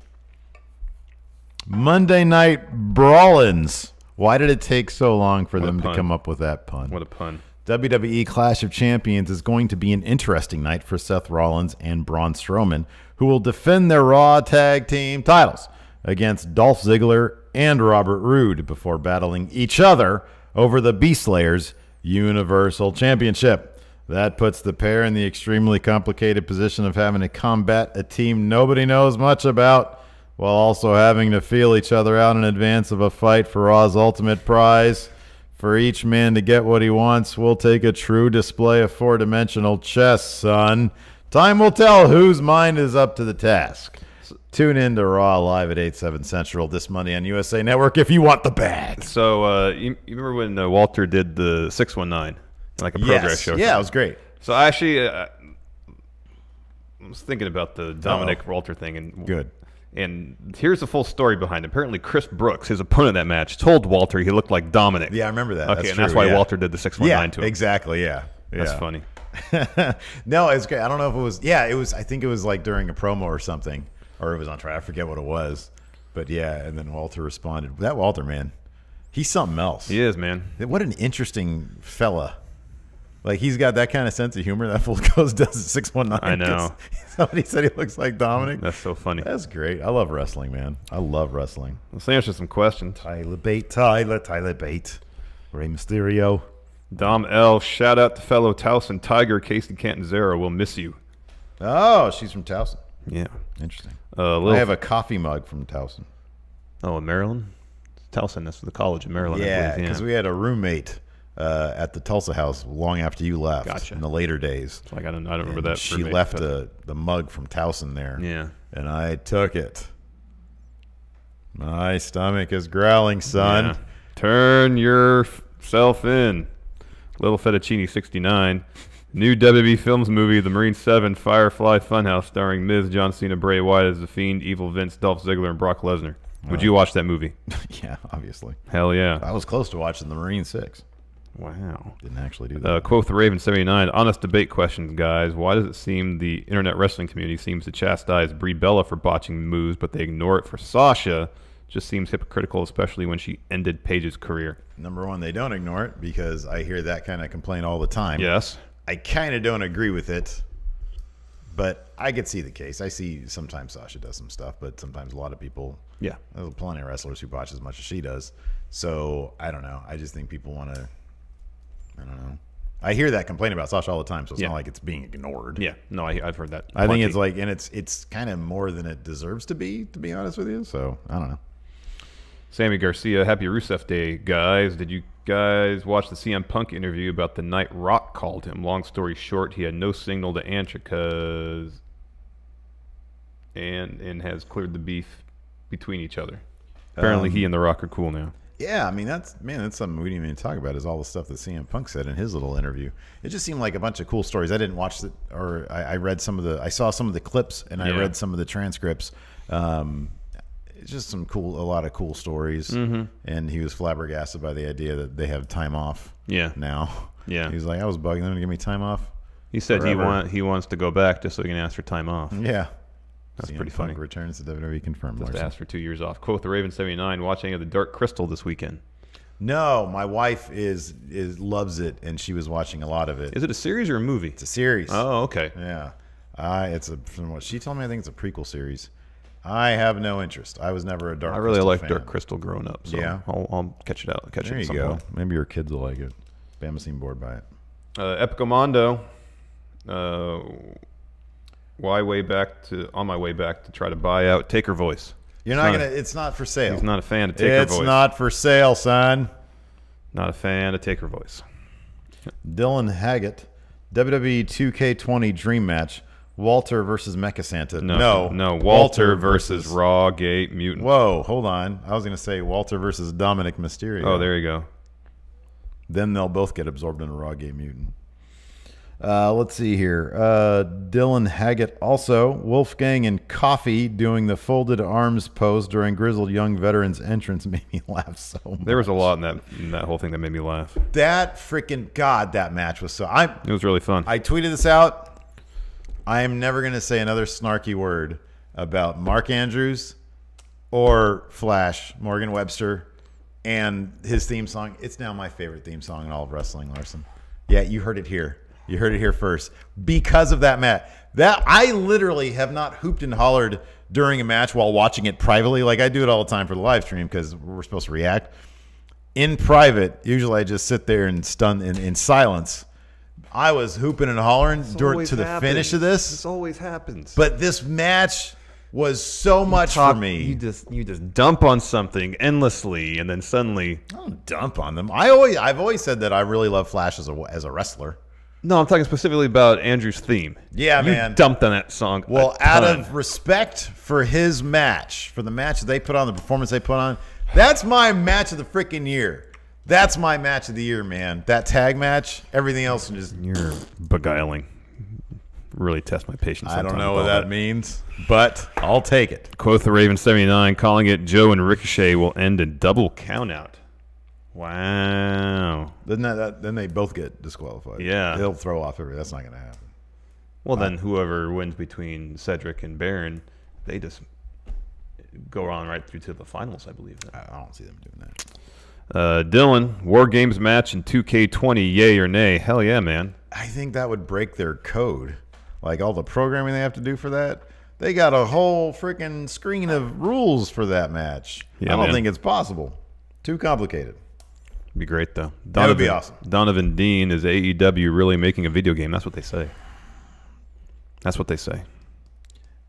Monday Night Brawlins. Why did it take so long for them to come up with that pun? What a pun. WWE Clash of Champions is going to be an interesting night for Seth Rollins and Braun Strowman, who will defend their Raw Tag Team titles against Dolph Ziggler and Robert Roode before battling each other over the Beast Slayers Universal Championship. That puts the pair in the extremely complicated position of having to combat a team nobody knows much about, while also having to feel each other out in advance of a fight for Raw's ultimate prize. For each man to get what he wants, we'll take a true display of four-dimensional chess, son. Time will tell whose mind is up to the task. Tune in to Raw live at 8/7 Central this Monday on USA Network if you want the bag. So you remember when Walter did the 619, like a progress show? Yeah, it was great. So I actually I was thinking about the Dominic Walter thing. And Good. And here's the full story behind it. Apparently, Chris Brooks, his opponent in that match, told Walter he looked like Dominic. Yeah, I remember that. Okay, that's why Walter did the 619 to him. Exactly, yeah. That's funny. No, it's great. I don't know if it was. Yeah, it was. I think it was like during a promo or something, or it was on trial. I forget what it was, but yeah. And then Walter responded. That Walter, man, he's something else. He is, man. What an interesting fella. Like, he's got that kind of sense of humor. That fool does it 619. I know. Somebody said he looks like Dominic. That's so funny. That's great. I love wrestling, man. I love wrestling. Let's answer some questions. Tyler Bate. Rey Mysterio. Dom L. Shout out to fellow Towson Tiger Casey Cantanzaro. We'll miss you. Oh, she's from Towson. Yeah. Interesting. I have a coffee mug from Towson. Oh, in Maryland? Towson, that's the college in Maryland. Yeah, because we had a roommate at the Tulsa house long after you left. Gotcha. In the later days. Like I don't remember that. She left the mug from Towson there. Yeah. And I took it. My stomach is growling, son. Yeah. Turn yourself in. Little Fettuccine 69. New WWE Films movie, The Marine 7, Firefly Funhouse, starring Miz, John Cena, Bray Wyatt as The Fiend, Evil Vince, Dolph Ziggler, and Brock Lesnar. Would you watch that movie? Yeah, obviously. Hell yeah. I was close to watching The Marine 6. Wow. Didn't actually do that. Quote the Raven 79. Honest debate questions, guys. Why does it seem the internet wrestling community seems to chastise Brie Bella for botching moves, but they ignore it for Sasha? Just seems hypocritical, especially when she ended Paige's career. Number one, they don't ignore it because I hear that kind of complaint all the time. Yes. I kind of don't agree with it, but I could see the case. I see sometimes Sasha does some stuff, but sometimes a lot of people. Yeah. There's plenty of wrestlers who botch as much as she does. So I don't know. I just think people want to. I don't know. I hear that complaint about Sasha all the time, so it's not like it's being ignored. Yeah, no, I've heard that. I think it's like, and it's kind of more than it deserves to be honest with you. So I don't know. Sammy Garcia, happy Rusev Day, guys. Did you guys watch the CM Punk interview about the night Rock called him? Long story short, he had no signal to answer and has cleared the beef between each other. Apparently, he and The Rock are cool now. Yeah, I mean that's something we didn't even talk about is all the stuff that CM Punk said in his little interview. It just seemed like a bunch of cool stories. I didn't watch it, or I read I saw some of the clips and I read some of the transcripts. It's just a lot of cool stories. Mm-hmm. And he was flabbergasted by the idea that they have time off. Yeah. Now. Yeah. He was like, I was bugging them to give me time off. He said he wants to go back just so he can ask for time off. Yeah. That's pretty funny. Returns to WWE confirmed. Just asked for 2 years off. Quote the Raven 79. Watching the Dark Crystal this weekend. No, my wife loves it, and she was watching a lot of it. Is it a series or a movie? It's a series. Oh, okay. Yeah. From what she told me, I think it's a prequel series. I have no interest. I was never a Dark Crystal fan. I really liked Dark Crystal growing up, so yeah. I'll catch it out. There you go. Maybe your kids will like it. Bama seemed bored by it. Epicomondo. On my way back to try to buy out Taker Voice. It's not for sale. He's not a fan of Taker Voice. It's not for sale, son. Not a fan of Taker Voice. Dylan Haggett, WWE 2K20 Dream Match. Walter versus Mecha Santa. No. Walter versus Rawgate Mutant. Whoa, hold on. I was going to say Walter versus Dominic Mysterio. Oh, there you go. Then they'll both get absorbed in a Rawgate Mutant. Let's see here. Dylan Haggett also. Wolfgang and Coffee doing the folded arms pose during Grizzled Young Veteran's entrance made me laugh so much. There was a lot in that whole thing that made me laugh. That freaking God, that match was it was really fun. I tweeted this out. I am never going to say another snarky word about Mark Andrews or Flash, Morgan Webster, and his theme song. It's now my favorite theme song in all of wrestling, Larson. Yeah, you heard it here. You heard it here first. Because of that match. I literally have not hooped and hollered during a match while watching it privately. Like I do it all the time for the live stream because we're supposed to react. In private, usually I just sit there and stun in silence. I was hooping and hollering to the finish of this. This always happens. But this match was so much for me. You just dump on something endlessly, and then suddenly I don't dump on them. I've always said that I really love Flash as a wrestler. No, I'm talking specifically about Andrew's theme. Yeah, you man. Dumped on that song. Well, out of respect for his match, for the match that they put on, the performance they put on, that's my match of the freaking year. That's my match of the year, man. That tag match, everything else is just... You're beguiling. Really test my patience. I don't know what that means, but I'll take it. Quote the Raven 79, calling it Joe and Ricochet will end in double countout. Wow. Then they both get disqualified. Yeah. They'll throw off everything. That's not going to happen. Well, then whoever wins between Cedric and Baron, they just go on right through to the finals, I believe. I don't see them doing that. Dylan, War Games match in 2K20, yay or nay? Hell yeah, man. I think that would break their code. Like all the programming they have to do for that. They got a whole freaking screen of rules for that match. Yeah, I don't man. think it's possible. Too complicated. It'd be great, though. That would be awesome. Donovan Dean, is AEW really making a video game? That's what they say. That's what they say.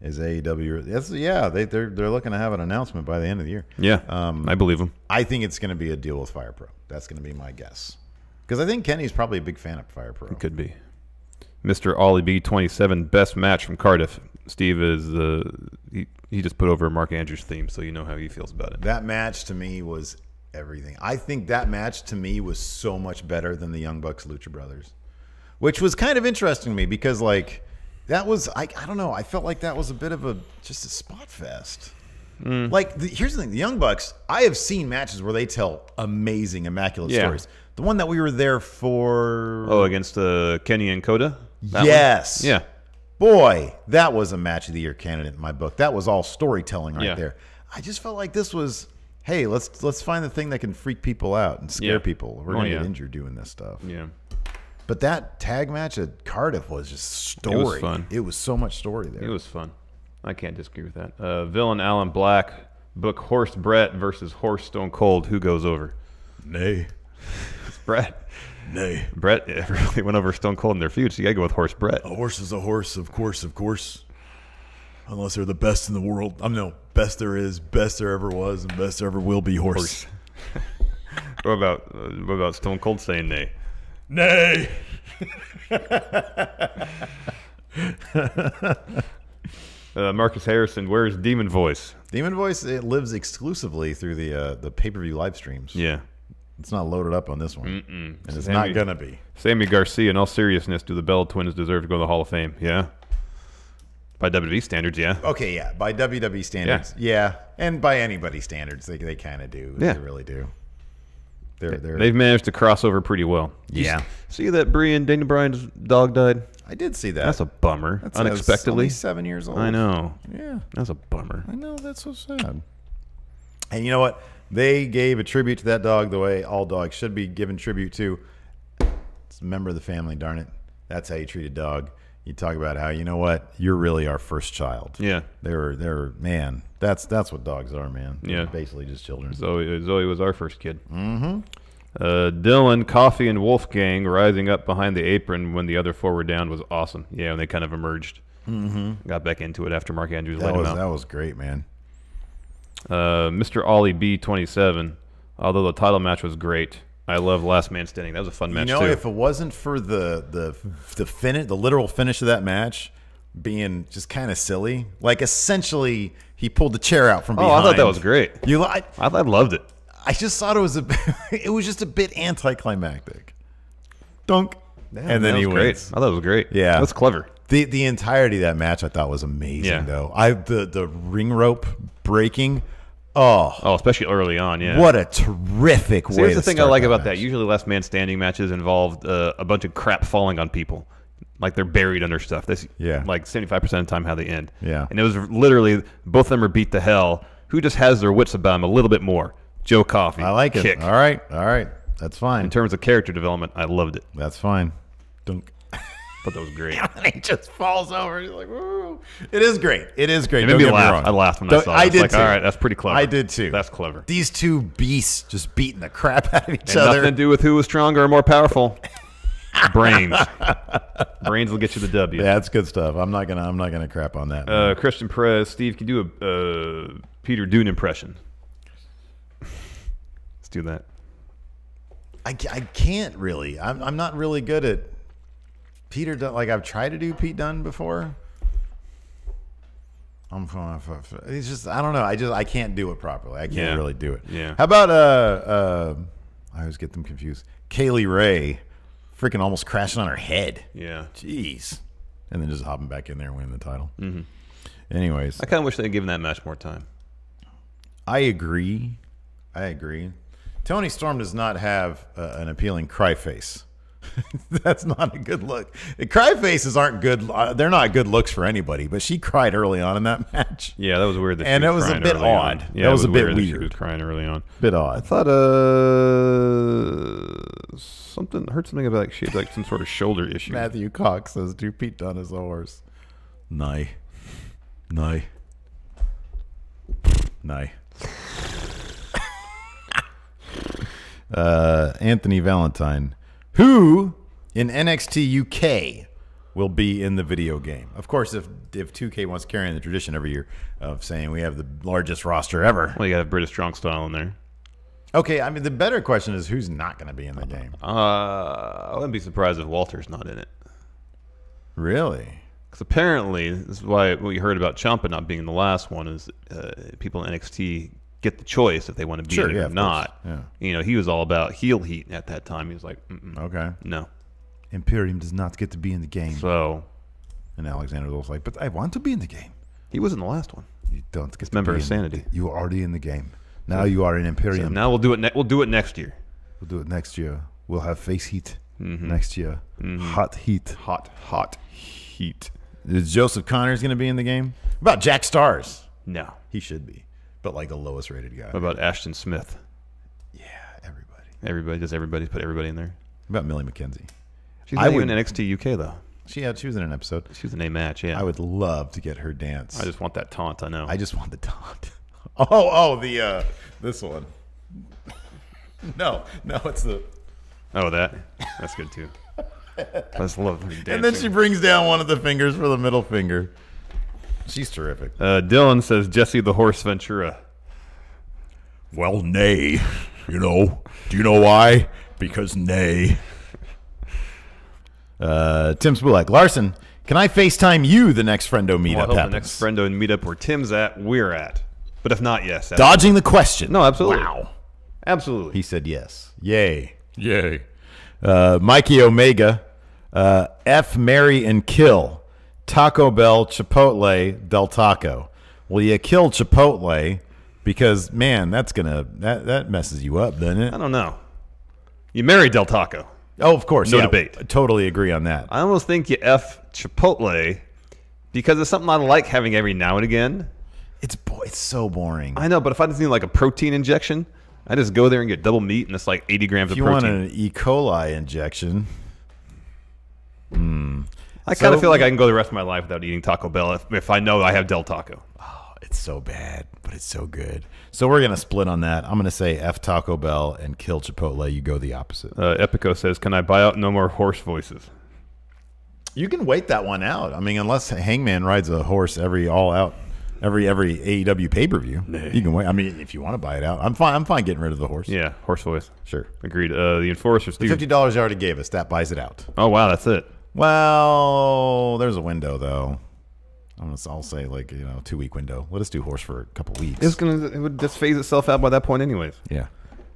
Is AEW? They're looking to have an announcement by the end of the year. Yeah, I believe them. I think it's going to be a deal with Fire Pro. That's going to be my guess. Because I think Kenny's probably a big fan of Fire Pro. It could be. Mr. Ollie B27, best match from Cardiff. Steve is he just put over a Mark Andrews theme, so you know how he feels about it. That match to me was everything. I think that match to me was so much better than the Young Bucks Lucha Brothers, which was kind of interesting to me because like that was I don't know. I felt like that was a bit of just a spot fest. Like here's the thing: the Young Bucks. I have seen matches where they tell amazing, immaculate stories. The one that we were there for. Oh, against Kenny and Coda. Yes. One? Yeah. Boy, that was a match of the year candidate in my book. That was all storytelling right there. I just felt like this was, hey, let's find the thing that can freak people out and scare people. We're gonna get injured doing this stuff. Yeah. But that tag match at Cardiff was just story. It was fun. It was so much story there. It was fun. I can't disagree with that. Villain Alan Black, book Horse Brett versus Horse Stone Cold. Who goes over? Nay. It's Brett. Nay. Brett really went over Stone Cold in their feud, so you got to go with Horse Brett. A horse is a horse, of course. Unless they're the best in the world. Best there is, best there ever was, and best there ever will be horse. What about Stone Cold saying nay? Nay. Marcus Harrison, where's Demon Voice? Demon Voice, it lives exclusively through the pay-per-view live streams. Yeah. It's not loaded up on this one. And it's not going to be. Sammy Garcia, in all seriousness, do the Bell Twins deserve to go to the Hall of Fame? Yeah. By WWE standards, yeah. Okay, yeah. By WWE standards, yeah. And by anybody's standards, they kind of do. Yeah. They really do. They've managed to cross over pretty well. Yeah. See that Brie and Daniel Bryan's dog died? I did see that. That's a bummer. That's unexpectedly. only 7 years old. I know. Yeah. That's a bummer. I know. That's so sad. And you know what? They gave a tribute to that dog the way all dogs should be given tribute to. It's a member of the family, darn it. That's how you treat a dog. You talk about how, you know what? You're really our first child. Yeah. They're man. That's what dogs are, man. Yeah. They're basically just children. Zoe was our first kid. Mm-hmm. Dylan, Coffee, and Wolfgang rising up behind the apron when the other four were down was awesome. Yeah, when they kind of emerged. Mm-hmm. Got back into it after Mark Andrews let him out. That was great, man. Mr. Ollie B27, although the title match was great, I love Last Man Standing. That was a fun match, too. If it wasn't for the literal finish of that match being just kind of silly, like essentially he pulled the chair out from behind. Oh, I thought that was great. I loved it. I just thought it was just a bit anticlimactic. Dunk. Yeah, and then he wins. Great. I thought it was great. Yeah. That's clever. The entirety of that match I thought was amazing, though. The ring rope breaking. Oh, especially early on, yeah. What a terrific way to start. Here's the thing I like about that. Usually Last Man Standing matches involved a bunch of crap falling on people. Like they're buried under stuff. That's like 75% of the time how they end. Yeah. And it was literally, both of them are beat to hell. Who just has their wits about them a little bit more? Joe Coffey. I like it. Kick. All right. That's fine. In terms of character development, I loved it. That's fine. Dunk. Thought that was great. He just falls over. He's like, woo. It is great. It made me laugh. I laughed when I saw it. I did like, too. All right, that's pretty clever. I did too. That's clever. These two beasts just beating the crap out of each other. Nothing to do with who was stronger or more powerful. Brains. Brains will get you the W. Yeah, that's good stuff. I'm not gonna crap on that. Christian Perez, Steve, can you do a Peter Dune impression? Let's do that. I can't really. I'm not really good at Peter Dunn. Like I've tried to do Pete Dunne before. It's just I don't know. I can't do it properly. I can't really do it. Yeah. How about I always get them confused. Kylie Ray, freaking almost crashing on her head. Yeah. Jeez. And then just hopping back in there and winning the title. Mm-hmm. Anyways, I kind of wish they'd given that match more time. I agree. Tony Storm does not have an appealing cry face. That's not a good look. Cry faces aren't good. They're not good looks for anybody. But she cried early on in that match. Yeah, that was weird. That And she it was a crying bit early on. odd. Yeah, That was a bit weird. That she weird. was crying early on. Bit I odd. thought something heard something about like she had like some sort of shoulder issue. Matthew Cox says, "Do Pete Dunne as a horse?" Nay. Anthony Valentine, who in NXT UK will be in the video game. Of course, if 2K wants to carry on the tradition every year of saying we have the largest roster ever. Well, you got a British strong style in there. Okay, I mean the better question is who's not going to be in the game. I wouldn't be surprised if Walter's not in it. Really? Because apparently, this is why what you heard about Ciampa not being in the last one is people in NXT get the choice if they want to be in it or not. Yeah. You know, he was all about heel heat at that time. He was like, Okay. no. Imperium does not get to be in the game. So And Alexander was like, But I want to be in the game. he was in the last one. You don't get to Member be of in Sanity. You are already in the game. Now you are in So Imperium. now we'll do it. We'll do it next year. We'll do it next year. We'll have face heat next year. Hot heat. Hot heat. is Joseph Connors going to be in the game? What about Jack Stars? No. He should be, but like the lowest rated guy. What about Ashton Smith? Yeah, everybody. Everybody put everybody in there. What about Millie McKenzie? She's not even in NXT UK though. She was in an episode. She was in a match. Yeah. I would love to get her dance. I just want that taunt. I know. I just want the taunt. The this one. No, it's the. Oh, that's good too. I just love her dancing. And then she brings down one of the fingers for the middle finger. She's terrific. Dylan says Jesse the Horse Ventura. Well, nay. Do you know why? Because nay. Tim Spulak. Larson, can I FaceTime you the next Friendo I meetup hope the happens? next Friendo meetup where Tim's at, we're at. But if not, yes. Dodging the question. No, absolutely. Wow. Absolutely. He said yes. Yay. Mikey Omega. F, marry, and kill. Taco Bell, Chipotle, Del Taco. Well, you kill Chipotle because, man, that messes you up, doesn't it? I don't know. You marry Del Taco. Oh, of course. No yeah, debate. I totally agree on that. I almost think you F Chipotle because it's something I like having every now and again. It's so boring. I know, but if I just need like a protein injection, I just go there and get double meat and it's like 80 grams If of you protein. want an E. coli injection, I kind of feel like I can go the rest of my life without eating Taco Bell if I know I have Del Taco. it's so bad, but it's so good. So we're going to split on that. I'm going to say F Taco Bell and kill Chipotle. You go the opposite. Epico says, can I buy out No More Horse Voices? You can wait that one out. I mean, unless Hangman rides a horse every AEW pay-per-view. You can wait. I mean, if you want to buy it out, I'm fine getting rid of the horse. Yeah, horse voice. Sure. Agreed. The Enforcer, The Steve. $50 you already gave us, that buys it out. Oh, wow, that's it. Well, there's a window, though. I'll say, 2-week window. Let us do horse for a couple weeks. It would just phase itself out by that point anyways. Yeah.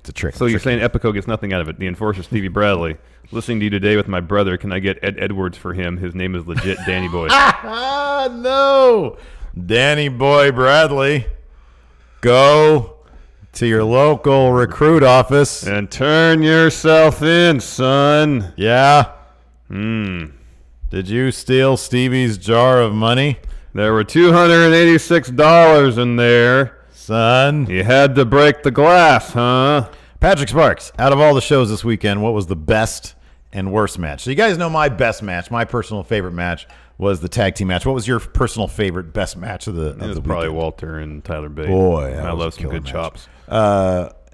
It's a trick. So you're saying Epico gets nothing out of it. The Enforcer, Stevie Bradley. Listening to you today with my brother. Can I get Ed Edwards for him? His name is legit Danny Boy. No. Danny Boy Bradley. Go to your local recruit office. And turn yourself in, son. Yeah. Did you steal Stevie's jar of money? There were $286 in there. Son. You had to break the glass, huh? Patrick Sparks, out of all the shows this weekend, what was the best and worst match? So you guys know my best match, my personal favorite match was the tag team match. What was your personal favorite best match of the It was weekend? probably Walter and Tyler Bate. Boy, that I was a love some killer good match. chops.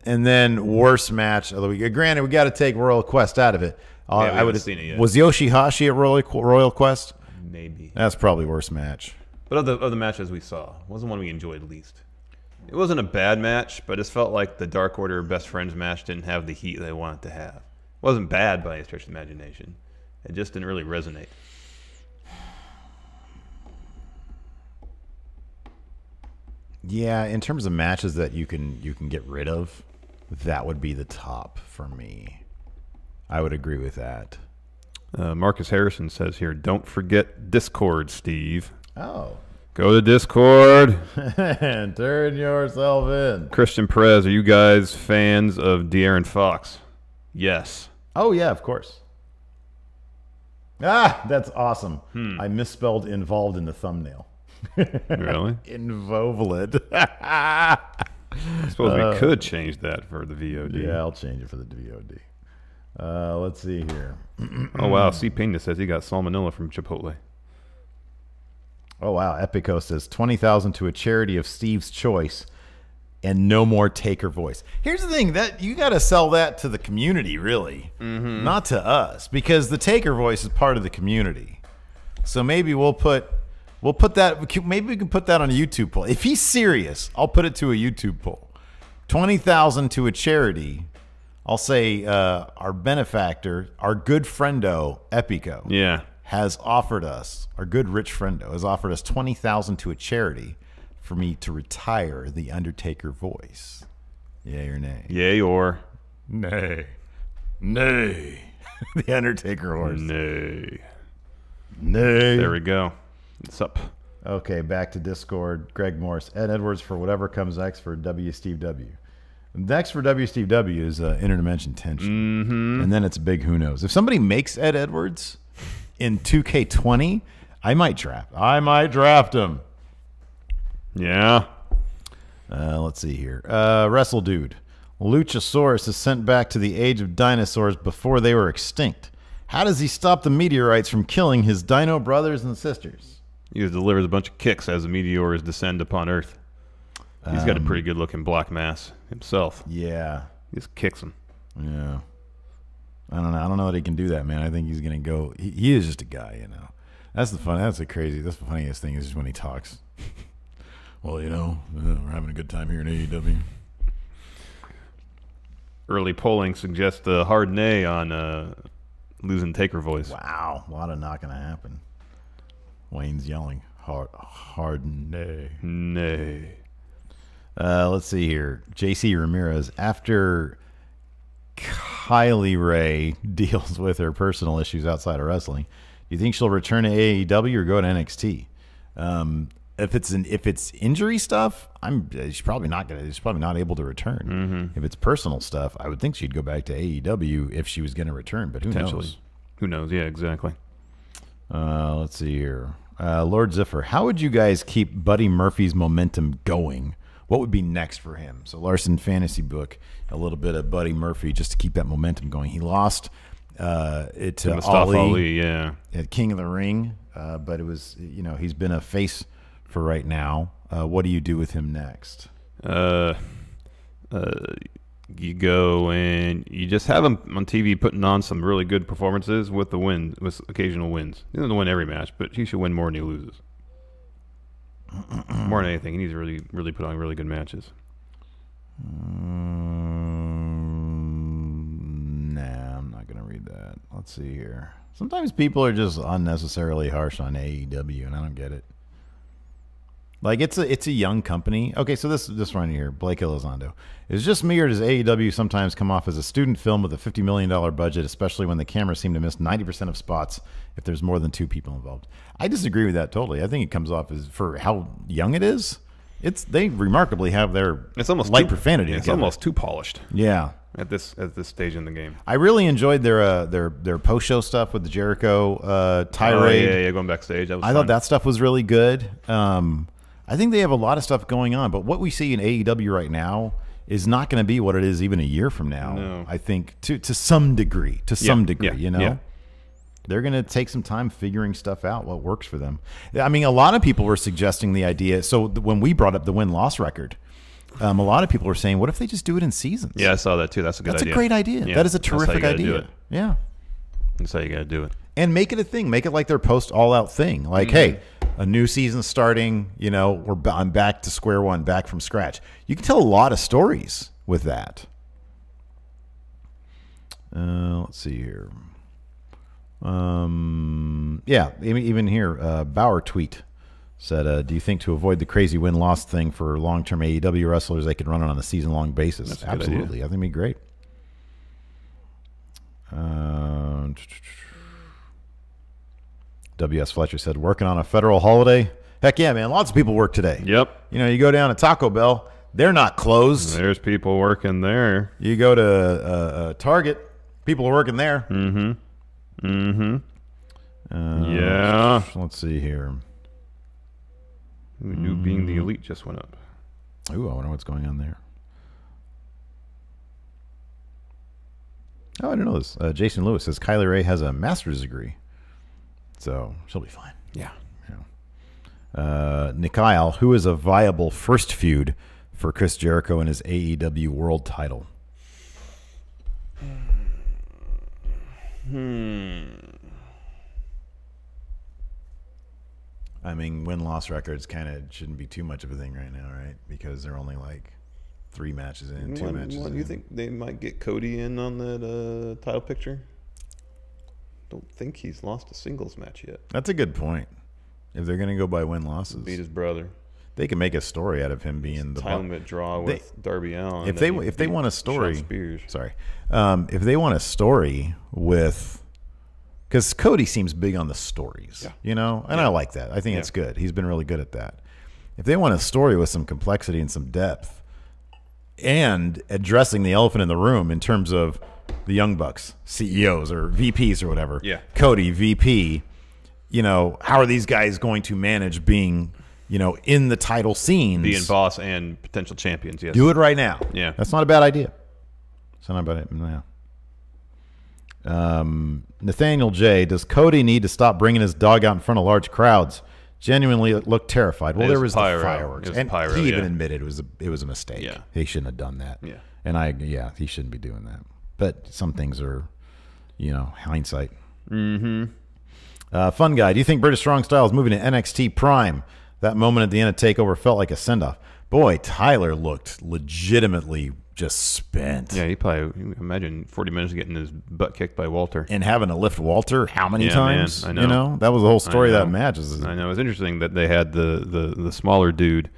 And then worst match of the week. Granted, we got to take Royal Quest out of it. we haven't seen it yet. Was Yoshihashi at Royal Quest? Maybe. That's probably worst match. But of the matches we saw, wasn't one we enjoyed least. It wasn't a bad match, but it felt like the Dark Order Best Friends match didn't have the heat they wanted to have. It wasn't bad by any stretch of the imagination. It just didn't really resonate. Yeah, in terms of matches that you can get rid of, that would be the top for me. I would agree with that. Marcus Harrison says here, don't forget Discord, Steve. Oh. Go to Discord. And turn yourself in. Christian Perez, are you guys fans of De'Aaron Fox? Yes. Oh, yeah, of course. That's awesome. I misspelled involved in the thumbnail. Really? Involved. I suppose we could change that for the VOD. Yeah, I'll change it for the VOD. Let's see here. Oh, wow. C. Pena says he got salmonella from Chipotle. Oh, wow. Epico says $20,000 to a charity of Steve's choice and no more Taker voice. Here's the thing, that you got to sell that to the community, really, not to us, because the Taker voice is part of the community. So maybe we'll put that. Maybe we can put that on a YouTube poll. If he's serious, I'll put it to a YouTube poll. $20,000 to a charity. I'll say our benefactor, our good friendo Epico, has offered us. Our good rich friendo has offered us $20,000 to a charity for me to retire the Undertaker voice. Yay or nay? Yay or nay? Nay. The Undertaker horse. Nay. Nay. There we go. It's up. Okay, back to Discord. Greg Morris. Ed Edwards for whatever comes next for W. Steve W. Next for W. Steve W. is interdimension tension. And then it's big who knows. If somebody makes Ed Edwards in 2K20, I might draft him. Yeah. Let's see here. Wrestle Dude. Luchasaurus is sent back to the age of dinosaurs before they were extinct. How does he stop the meteorites from killing his dino brothers and sisters? He just delivers a bunch of kicks as the meteors descend upon Earth. He's got a pretty good-looking black mass himself. Yeah. He just kicks them. Yeah. I don't know that he can do that, man. I think he's going to go. He is just a guy, you know. That's the funniest thing is just when he talks. Well, you know, we're having a good time here in AEW. Early polling suggests a hard nay on losing Taker voice. Wow. A lot of not going to happen. Wayne's yelling. Hard nay. Nay. Let's see here. JC Ramirez. After Kylie Ray deals with her personal issues outside of wrestling, do you think she'll return to AEW or go to NXT? If it's injury stuff, she's probably not able to return. If it's personal stuff, I would think she'd go back to AEW if she was going to return, but who knows? Who knows? Yeah, exactly. Let's see here. Lord Ziffer, how would you guys keep Buddy Murphy's momentum going? What would be next for him? So Larson fantasy book, a little bit of Buddy Murphy just to keep that momentum going. He lost it to Ali at King of the Ring, but it was, he's been a face for right now. What do you do with him next? You go and you just have him on TV putting on some really good performances with the wins, with occasional wins. He doesn't win every match, but he should win more than he loses. More than anything, he needs to really put on really good matches. Nah, I'm not going to read that. Let's see here. Sometimes people are just unnecessarily harsh on AEW, and I don't get it. Like, it's a young company. Okay, so this one here, Blake Elizondo. Is it just me, or does AEW sometimes come off as a student film with a $50 million budget, especially when the cameras seem to miss 90% of spots if there's more than two people involved? I disagree with that totally. I think it comes off as, for how young it is, they remarkably have their light profanity. It's almost too polished. Yeah. At this stage in the game, I really enjoyed their post show stuff with the Jericho tirade. Yeah, going backstage. I thought that stuff was really good. I think they have a lot of stuff going on, but what we see in AEW right now is not going to be what it is even a year from now. No. I think to some degree, Yeah. They're going to take some time figuring stuff out, what works for them. I mean, a lot of people were suggesting the idea. So when we brought up the win-loss record, a lot of people were saying, what if they just do it in seasons? Yeah, I saw that too. That's a good idea. That's a great idea. Yeah, that is a terrific idea. Yeah. That's how you got to do it. And make it a thing. Make it like their post all-out thing. Like, hey, a new season starting, I'm back to square one, back from scratch. You can tell a lot of stories with that. Let's see here. Even here, Bauer tweet said, do you think to avoid the crazy win-loss thing for long-term AEW wrestlers, they could run it on a season-long basis? That's Absolutely. I think it'd be great. W.S. Fletcher said, working on a federal holiday? Heck yeah, man. Lots of people work today. Yep. You go down to Taco Bell, they're not closed. There's people working there. You go to Target, people are working there. Yeah. Let's see here. New being the elite just went up. Ooh, I wonder what's going on there. Oh, I didn't know this. Jason Lewis says Kylie Ray has a master's degree, so she'll be fine. Yeah. Nikyle, who is a viable first feud for Chris Jericho and his AEW World Title? I mean, win-loss records kind of shouldn't be too much of a thing right now, right? Because they're only like 3 matches in, 2 matches in. You think they might get Cody in on that title picture? Don't think he's lost a singles match yet. That's a good point. If they're going to go by win-losses. Beat his brother. They can make a story out of him being the entitlement draw with Darby Allin. If they want a story, sorry, if they want a story with, because Cody seems big on the stories, and I like that. I think it's good. He's been really good at that. If they want a story with some complexity and some depth, and addressing the elephant in the room in terms of the Young Bucks, CEOs or VPs or whatever, Cody VP, how are these guys going to manage being in the title scenes. Being boss and potential champions, yes. Do it right now. Yeah. That's not a bad idea. It's not a bad idea. Nathaniel J. Does Cody need to stop bringing his dog out in front of large crowds? Genuinely looked terrified. Well, there was the fireworks. And he even admitted it was a mistake. Yeah. He shouldn't have done that. Yeah. And he shouldn't be doing that. But some things are, hindsight. Mm-hmm. Fun guy. Do you think British Strong Style is moving to NXT Prime? That moment at the end of TakeOver felt like a send-off. Boy, Tyler looked legitimately just spent. Yeah, he probably, imagine 40 minutes getting his butt kicked by Walter. And having to lift Walter how many times? Man, I know. That was the whole story of that match. I know. It's interesting that they had the smaller dude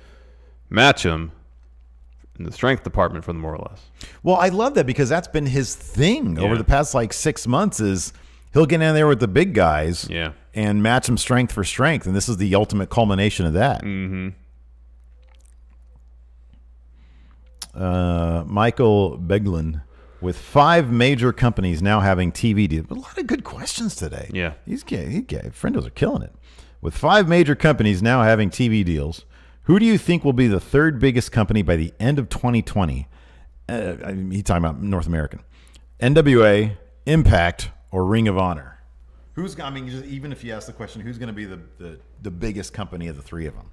match him in the strength department for the more or less. Well, I love that because that's been his thing over the past 6 months is he'll get in there with the big guys and match them strength for strength. And this is the ultimate culmination of that. Mm-hmm. Michael Beglin, with 5 major companies now having TV deals. A lot of good questions today. Yeah. Friendos are killing it. With 5 major companies now having TV deals, who do you think will be the 3rd biggest company by the end of 2020? He's talking about North American. NWA, Impact, or Ring of Honor? Even if you ask the question, who's going to be the biggest company of the 3 of them?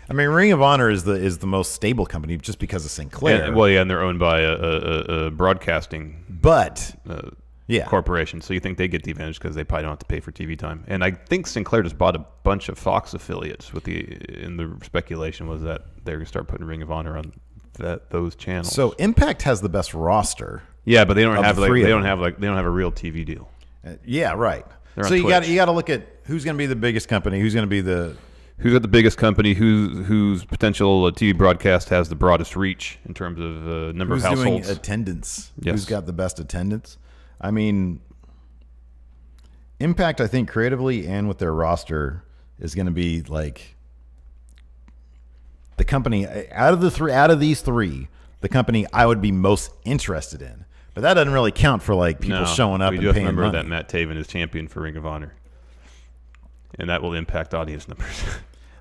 Ring of Honor is the most stable company just because of Sinclair. And they're owned by a broadcasting corporation. So you think they get the advantage because they probably don't have to pay for TV time. And I think Sinclair just bought a bunch of Fox affiliates. And the speculation was that they're going to start putting Ring of Honor on those channels. So Impact has the best roster. Yeah, but they don't have a real TV deal. Yeah, right. So you got to look at who's going to be the biggest company, who's got the biggest company, whose potential TV broadcast has the broadest reach in terms of number of households. Who's doing attendance? Yes. Who's got the best attendance? Impact, I think, creatively and with their roster is going to be the company out of these 3, the company I would be most interested in. But that doesn't really count for people showing up and paying money. Remember that Matt Taven is champion for Ring of Honor. And that will impact audience numbers.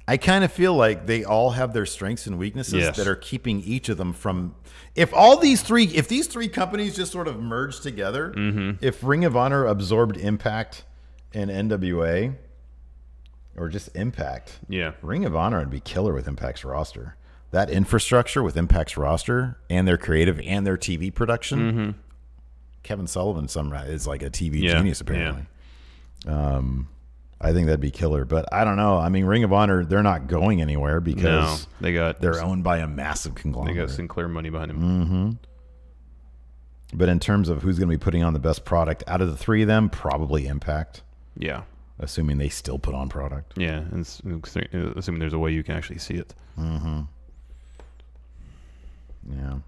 I kind of feel like they all have their strengths and weaknesses that are keeping each of them from. If these 3 companies just sort of merged together, if Ring of Honor absorbed Impact and NWA, or just Impact, Ring of Honor would be killer with Impact's roster. That infrastructure with Impact's roster and their creative and their TV production. Kevin Sullivan is like a TV genius apparently. Yeah. I think that'd be killer, but I don't know. Ring of Honor, they're not going anywhere because they're owned by a massive conglomerate. They got Sinclair money behind them. Mm-hmm. But in terms of who's going to be putting on the best product out of the 3 of them, probably Impact. Yeah. Assuming they still put on product. Yeah, and assuming there's a way you can actually see it. Mm-hmm. Yeah.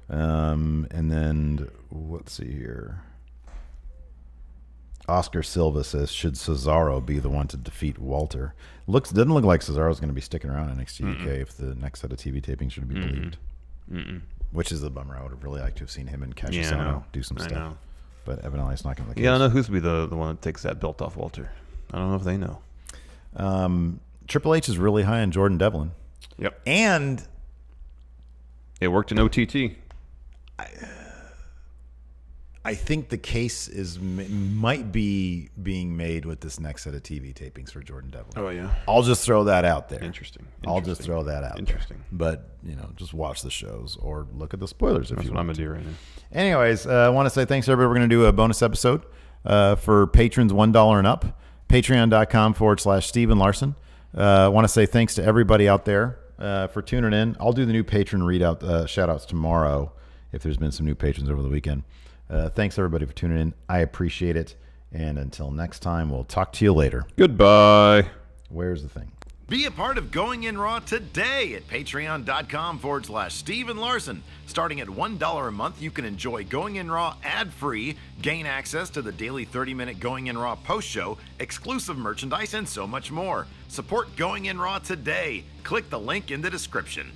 And then, let's see here. Oscar Silva says, should Cesaro be the one to defeat Walter? Doesn't look like Cesaro's going to be sticking around in NXT UK if the next set of TV tapings should be believed. Which is the bummer. I would have really liked to have seen him and Cassius do some stuff. But evidently it's not going to be the case. Yeah, I know who's to be the one that takes that belt off Walter. I don't know if they know. Triple H is really high on Jordan Devlin. Yep. And it worked in OTT. I think the case might be being made with this next set of TV tapings for Jordan Devlin. Oh, yeah. I'll just throw that out there. Interesting. I'll just throw that out Interesting. there. But, just watch the shows or look at the spoilers if That's you what I'm want. going to do right now. Anyways, I want to say thanks, everybody. We're going to do a bonus episode for patrons $1 and up. Patreon.com/Steven Larson. I want to say thanks to everybody out there for tuning in. I'll do the new patron readout shout-outs tomorrow if there's been some new patrons over the weekend. Thanks, everybody, for tuning in. I appreciate it. And until next time, we'll talk to you later. Goodbye. Where's the thing? Be a part of Going In Raw today at patreon.com/Steven Larson. Starting at $1 a month, you can enjoy Going In Raw ad-free, gain access to the daily 30-minute Going In Raw post show, exclusive merchandise, and so much more. Support Going In Raw today. Click the link in the description.